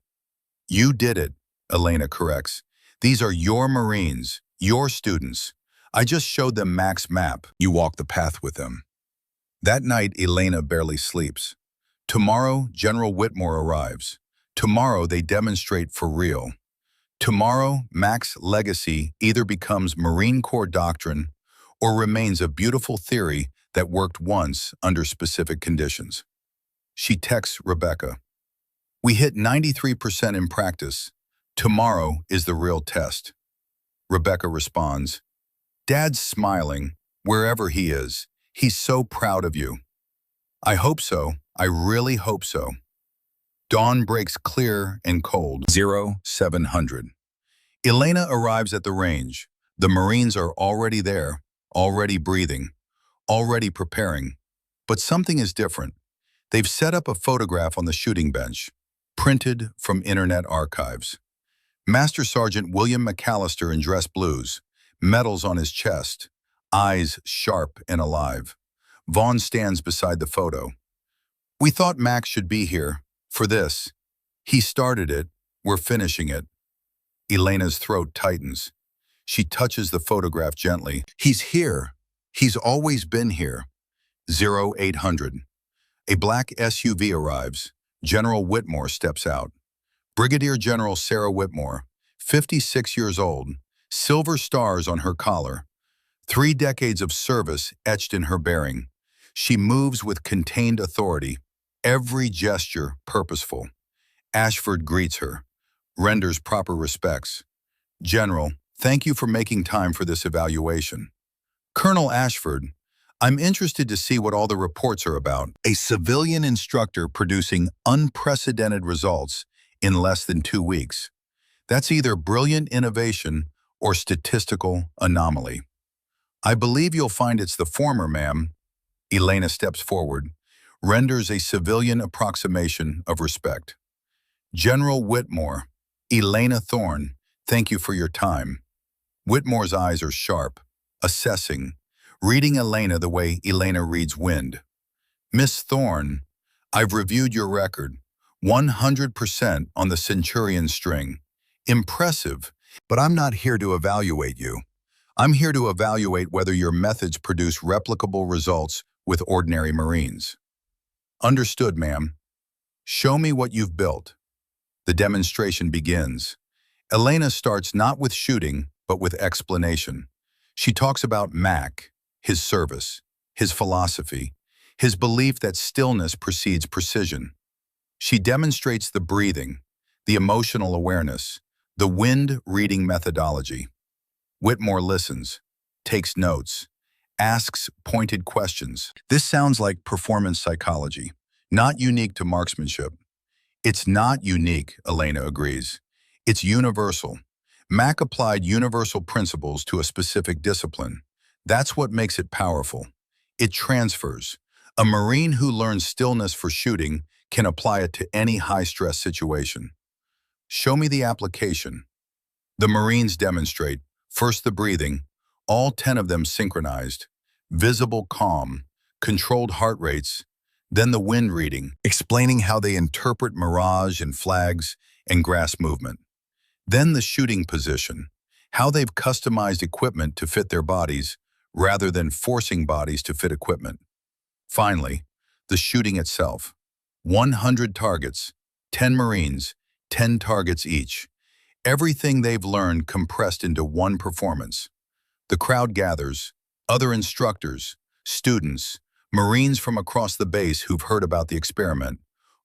You did it, Elena corrects. These are your Marines, your students. I just showed them Mac's map. You walk the path with them. That night, Elena barely sleeps. Tomorrow, General Whitmore arrives. Tomorrow, they demonstrate for real. Tomorrow, Mac's legacy either becomes Marine Corps doctrine or remains a beautiful theory that worked once under specific conditions. She texts Rebecca. We hit 93% in practice. Tomorrow is the real test. Rebecca responds, Dad's smiling, wherever he is. He's so proud of you. I hope so. I really hope so. Dawn breaks clear and cold. 0700. Elena arrives at the range. The Marines are already there, already breathing, already preparing. But something is different. They've set up a photograph on the shooting bench, printed from internet archives. Master Sergeant William McAllister in dress blues, medals on his chest, eyes sharp and alive. Vaughn stands beside the photo. We thought Mac should be here. For this. He started it. We're finishing it. Elena's throat tightens. She touches the photograph gently. He's here. He's always been here. 0800. A black SUV arrives. General Whitmore steps out. Brigadier General Sarah Whitmore, 56 years old, silver stars on her collar. 3 decades of service etched in her bearing. She moves with contained authority. Every gesture purposeful. Ashford greets her, renders proper respects. General, thank you for making time for this evaluation. Colonel Ashford, I'm interested to see what all the reports are about. A civilian instructor producing unprecedented results in less than 2 weeks. That's either brilliant innovation or statistical anomaly. I believe you'll find it's the former, ma'am. Elena steps forward, renders a civilian approximation of respect. General Whitmore, Elena Thorne, thank you for your time. Whitmore's eyes are sharp, assessing, reading Elena the way Elena reads wind. Miss Thorne, I've reviewed your record. 100% on the Centurion string. Impressive, but I'm not here to evaluate you. I'm here to evaluate whether your methods produce replicable results with ordinary Marines. Understood, ma'am. Show me what you've built. The demonstration begins. Elena starts not with shooting, but with explanation. She talks about Mac, his service, his philosophy, his belief that stillness precedes precision. She demonstrates the breathing, the emotional awareness, the wind-reading methodology. Whitmore listens, takes notes, asks pointed questions. This sounds like performance psychology, not unique to marksmanship. It's not unique, Elena agrees. It's universal. Mac applied universal principles to a specific discipline. That's what makes it powerful. It transfers. A Marine who learns stillness for shooting can apply it to any high-stress situation. Show me the application. The Marines demonstrate, first the breathing, all 10 of them synchronized, visible calm, controlled heart rates, then the wind reading, explaining how they interpret mirage and flags and grass movement. Then the shooting position, how they've customized equipment to fit their bodies rather than forcing bodies to fit equipment. Finally, the shooting itself. 100 targets, 10 Marines, 10 targets each. Everything they've learned compressed into one performance. The crowd gathers, other instructors, students, Marines from across the base who've heard about the experiment,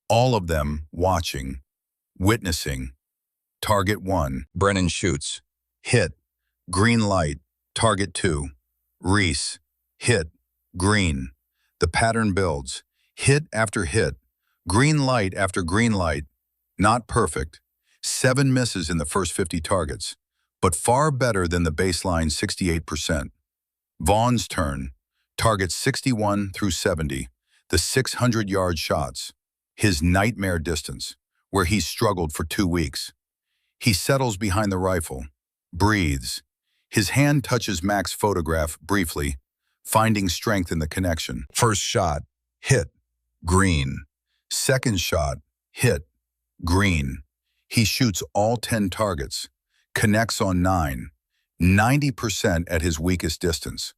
all of them watching, witnessing. Target 1, Brennan shoots. Hit. Green light. Target 2, Reese. Hit. Green. The pattern builds. Hit after hit. Green light after green light. Not perfect. 7 misses in the first 50 targets, but far better than the baseline 68%. Vaughn's turn. Targets 61 through 70, the 600-yard shots. His nightmare distance, where he's struggled for 2 weeks. He settles behind the rifle, breathes. His hand touches Mac's photograph briefly, finding strength in the connection. First shot, hit, green. Second shot, hit, green. He shoots all 10 targets, connects on 9, 90% at his weakest distance.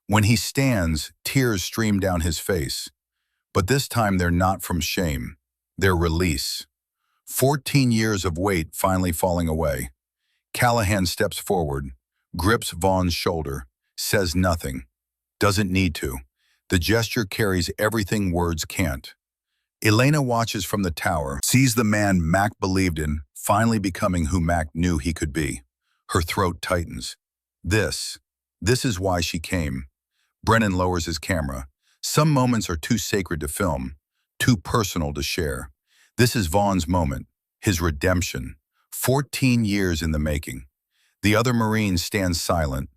When he stands, tears stream down his face. But this time they're not from shame, they're release. 14 years of weight finally falling away. Callahan steps forward, grips Vaughn's shoulder, says nothing, doesn't need to. The gesture carries everything words can't. Elena watches from the tower, sees the man Mac believed in finally becoming who Mac knew he could be. Her throat tightens. This is why she came. Brennan lowers his camera. Some moments are too sacred to film, too personal to share. This is Vaughn's moment, his redemption. 14 years in the making. The other Marines stand silent,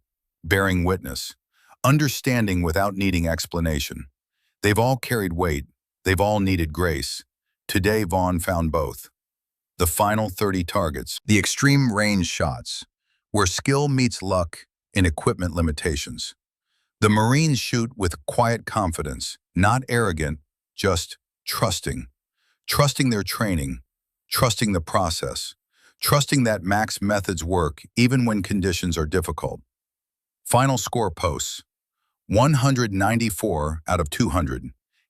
bearing witness, understanding without needing explanation. They've all carried weight. They've all needed grace. Today, Vaughn found both. The final 30 targets, the extreme range shots, where skill meets luck in equipment limitations. The Marines shoot with quiet confidence, not arrogant, just trusting. Trusting their training, trusting the process, trusting that Mac's methods work even when conditions are difficult. Final score posts, 194 out of 200,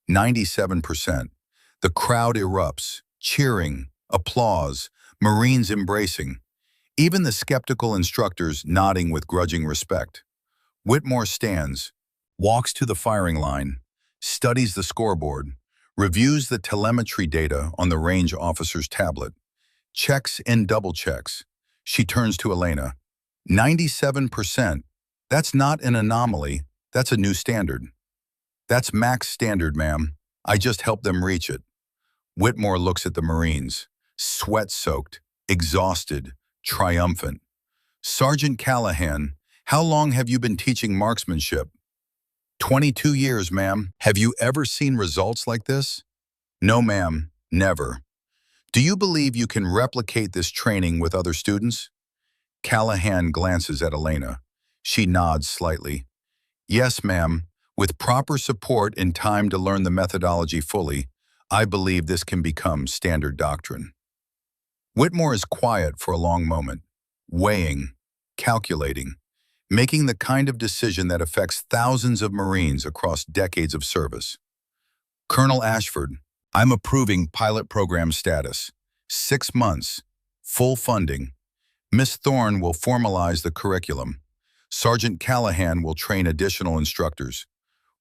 97%. The crowd erupts, cheering, applause, Marines embracing, even the skeptical instructors nodding with grudging respect. Whitmore stands, walks to the firing line, studies the scoreboard, reviews the telemetry data on the range officer's tablet, checks and double checks. She turns to Elena. 97%. That's not an anomaly. That's a new standard. That's Mac's standard, ma'am. I just helped them reach it. Whitmore looks at the Marines, sweat-soaked, exhausted, triumphant. Sergeant Callahan, how long have you been teaching marksmanship? 22 years, ma'am. Have you ever seen results like this? No, ma'am, never. Do you believe you can replicate this training with other students? Callahan glances at Elena. She nods slightly. Yes, ma'am. With proper support and time to learn the methodology fully, I believe this can become standard doctrine. Whitmore is quiet for a long moment, weighing, calculating, making the kind of decision that affects thousands of Marines across decades of service. Colonel Ashford, I'm approving pilot program status. 6 months, full funding. Miss Thorne will formalize the curriculum. Sergeant Callahan will train additional instructors.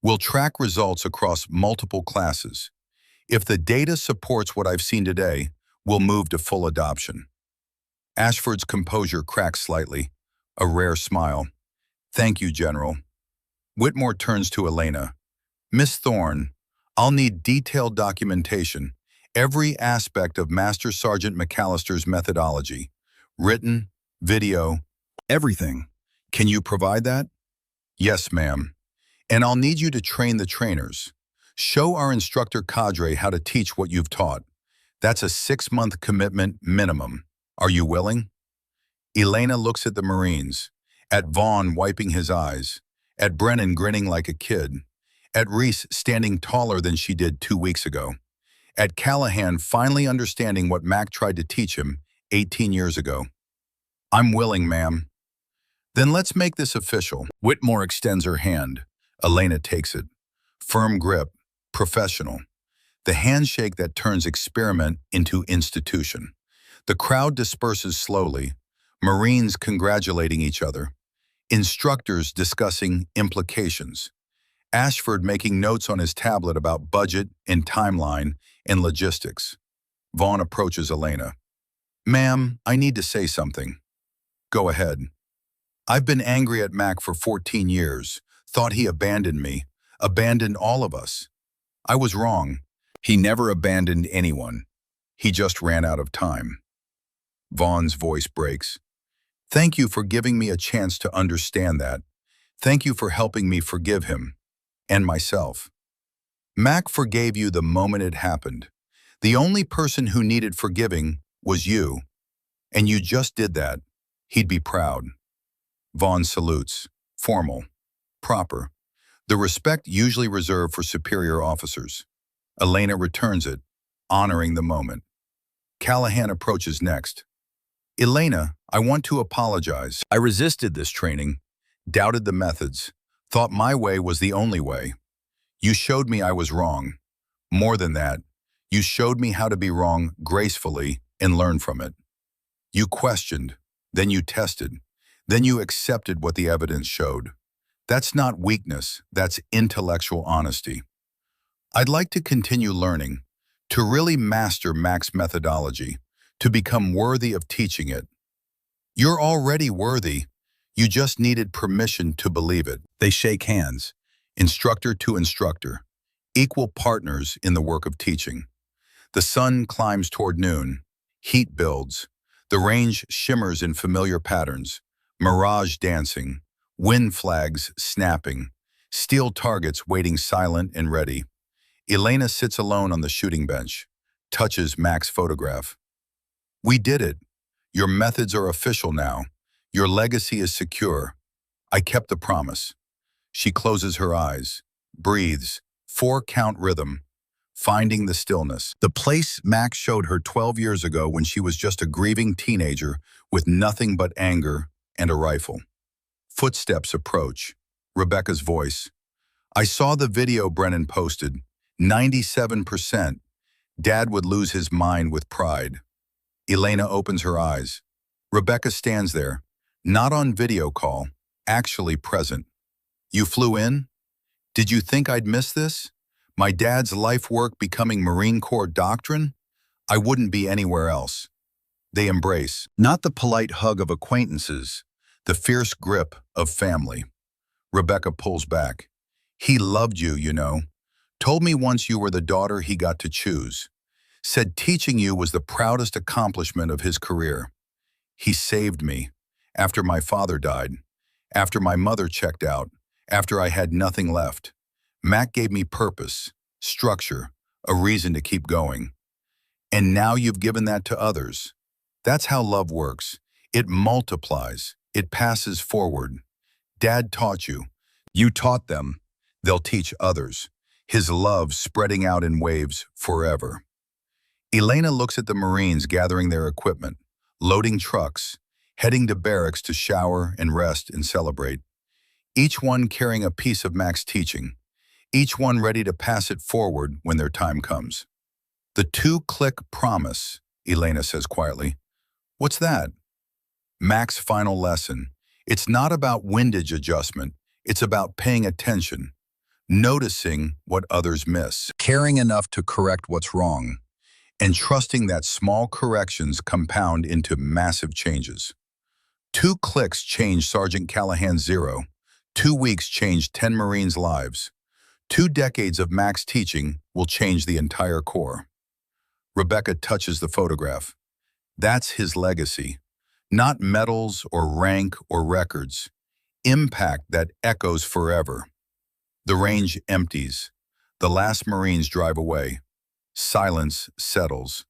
We'll track results across multiple classes. If the data supports what I've seen today, we'll move to full adoption. Ashford's composure cracks slightly, a rare smile. Thank you, General. Whitmore turns to Elena. Miss Thorne, I'll need detailed documentation, every aspect of Master Sergeant Mac Mallister's methodology, written, video, everything. Can you provide that? Yes, ma'am. And I'll need you to train the trainers. Show our instructor cadre how to teach what you've taught. That's a 6-month commitment minimum. Are you willing? Elena looks at the Marines, at Vaughn wiping his eyes, at Brennan grinning like a kid, at Reese standing taller than she did 2 weeks ago, at Callahan finally understanding what Mac tried to teach him 18 years ago. I'm willing, ma'am. Then let's make this official. Whitmore extends her hand. Elena takes it. Firm grip, professional. The handshake that turns experiment into institution. The crowd disperses slowly, Marines congratulating each other, instructors discussing implications, Ashford making notes on his tablet about budget and timeline and logistics. Vaughn approaches Elena. Ma'am, I need to say something. Go ahead. I've been angry at Mac for 14 years, thought he abandoned me, abandoned all of us. I was wrong. He never abandoned anyone. He just ran out of time. Vaughn's voice breaks. Thank you for giving me a chance to understand that. Thank you for helping me forgive him. And myself. Mac forgave you the moment it happened. The only person who needed forgiving was you. And you just did that. He'd be proud. Vaughn salutes. Formal. Proper. The respect usually reserved for superior officers. Elena returns it, honoring the moment. Callahan approaches next. Elena, I want to apologize. I resisted this training, doubted the methods, thought my way was the only way. You showed me I was wrong. More than that, you showed me how to be wrong gracefully and learn from it. You questioned, then you tested, then you accepted what the evidence showed. That's not weakness, that's intellectual honesty. I'd like to continue learning, to really master Mac's methodology, to become worthy of teaching it. You're already worthy. You just needed permission to believe it. They shake hands, instructor to instructor, equal partners in the work of teaching. The sun climbs toward noon. Heat builds. The range shimmers in familiar patterns, mirage dancing, wind flags snapping, steel targets waiting silent and ready. Elena sits alone on the shooting bench, touches Mac's photograph. We did it. Your methods are official now. Your legacy is secure. I kept the promise. She closes her eyes, breathes, 4-count rhythm, finding the stillness. The place Mac showed her 12 years ago when she was just a grieving teenager with nothing but anger and a rifle. Footsteps approach. Rebecca's voice. I saw the video Brennan posted. 97%. Dad would lose his mind with pride. Elena opens her eyes. Rebecca stands there, not on video call, actually present. You flew in? Did you think I'd miss this? My dad's life work becoming Marine Corps doctrine? I wouldn't be anywhere else. They embrace, not the polite hug of acquaintances, the fierce grip of family. Rebecca pulls back. He loved you, you know. Told me once you were the daughter he got to choose. Said teaching you was the proudest accomplishment of his career. He saved me. After my father died. After my mother checked out. after I had nothing left. Mac gave me purpose, structure, a reason to keep going. And now you've given that to others. That's how love works. It multiplies. It passes forward. Dad taught you. You taught them. They'll teach others. His love spreading out in waves forever. Elena looks at the Marines gathering their equipment, loading trucks, heading to barracks to shower and rest and celebrate. Each one carrying a piece of Mac's teaching. Each one ready to pass it forward when their time comes. The two-click promise, Elena says quietly. What's that? Mac's final lesson. It's not about windage adjustment. It's about paying attention, noticing what others miss, caring enough to correct what's wrong, and trusting that small corrections compound into massive changes. 2 clicks changed Sergeant Callahan's zero. 2 weeks changed 10 Marines' lives. 2 decades of Mac's teaching will change the entire Corps. Rebecca touches the photograph. That's his legacy. Not medals or rank or records. Impact that echoes forever. The range empties. The last Marines drive away. Silence settles.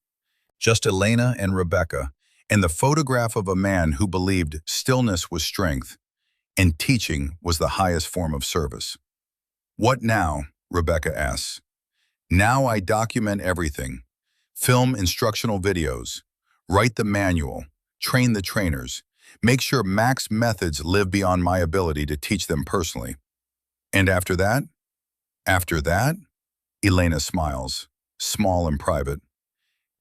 Just Elena and Rebecca, and the photograph of a man who believed stillness was strength, and teaching was the highest form of service. What now? Rebecca asks. Now I document everything. Film instructional videos. Write the manual. Train the trainers. Make sure Mac's methods live beyond my ability to teach them personally. And after that? After that? Elena smiles, small and private.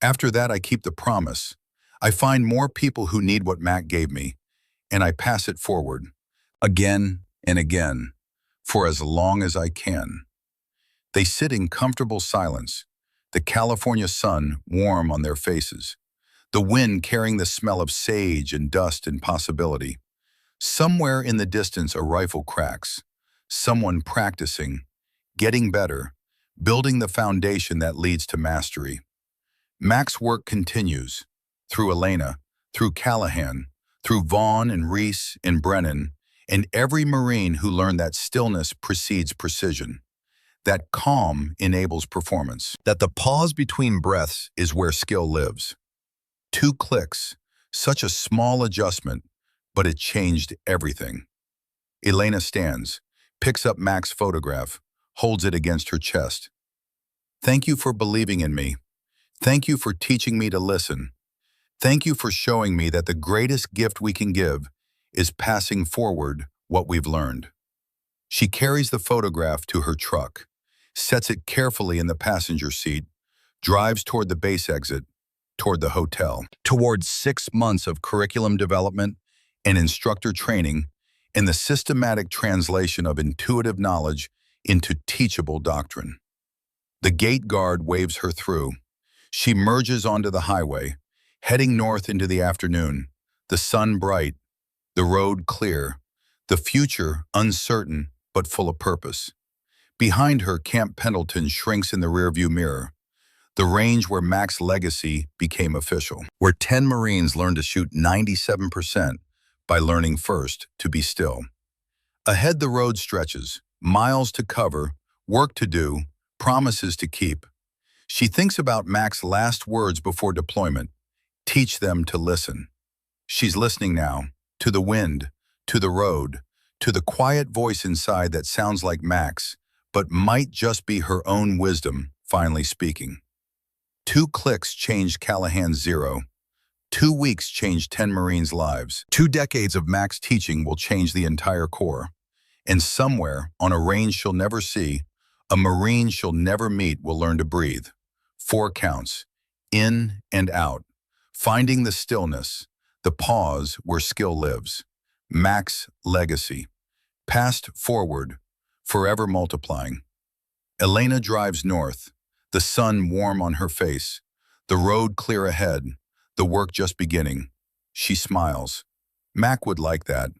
After that, I keep the promise. I find more people who need what Mac gave me, and I pass it forward, again and again, for as long as I can. They sit in comfortable silence, the California sun warm on their faces, the wind carrying the smell of sage and dust and possibility. Somewhere in the distance a rifle cracks, someone practicing, getting better, building the foundation that leads to mastery. Mac's work continues, through Elena, through Callahan, through Vaughn and Reese and Brennan, and every Marine who learned that stillness precedes precision, that calm enables performance, that the pause between breaths is where skill lives. 2 clicks, such a small adjustment, but it changed everything. Elena stands, picks up Mac's photograph, holds it against her chest. Thank you for believing in me. Thank you for teaching me to listen. Thank you for showing me that the greatest gift we can give is passing forward what we've learned. She carries the photograph to her truck, sets it carefully in the passenger seat, drives toward the base exit, toward the hotel, towards 6 months of curriculum development and instructor training and the systematic translation of intuitive knowledge into teachable doctrine. The gate guard waves her through. She merges onto the highway, heading north into the afternoon, the sun bright, the road clear, the future uncertain but full of purpose. Behind her, Camp Pendleton shrinks in the rearview mirror, the range where Mac's legacy became official, where 10 Marines learned to shoot 97% by learning first to be still. Ahead the road stretches, miles to cover, work to do, promises to keep. She thinks about Mac's last words before deployment, teach them to listen. She's listening now, to the wind, to the road, to the quiet voice inside that sounds like Mac's, but might just be her own wisdom finally speaking. 2 clicks changed Callahan's zero. 2 weeks changed 10 Marines' lives. 2 decades of Mac's teaching will change the entire Corps. And somewhere, on a range she'll never see, a Marine she'll never meet will learn to breathe. 4 counts, in and out, finding the stillness, the pause where skill lives. Mac's legacy, passed forward, forever multiplying. Elena drives north, the sun warm on her face, the road clear ahead, the work just beginning. She smiles. Mac would like that.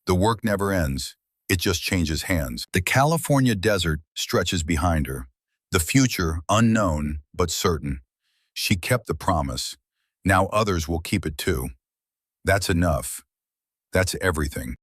The work never ends. It just changes hands. The California desert stretches behind her. The future unknown but certain. She kept the promise. Now others will keep it too. That's enough. That's everything.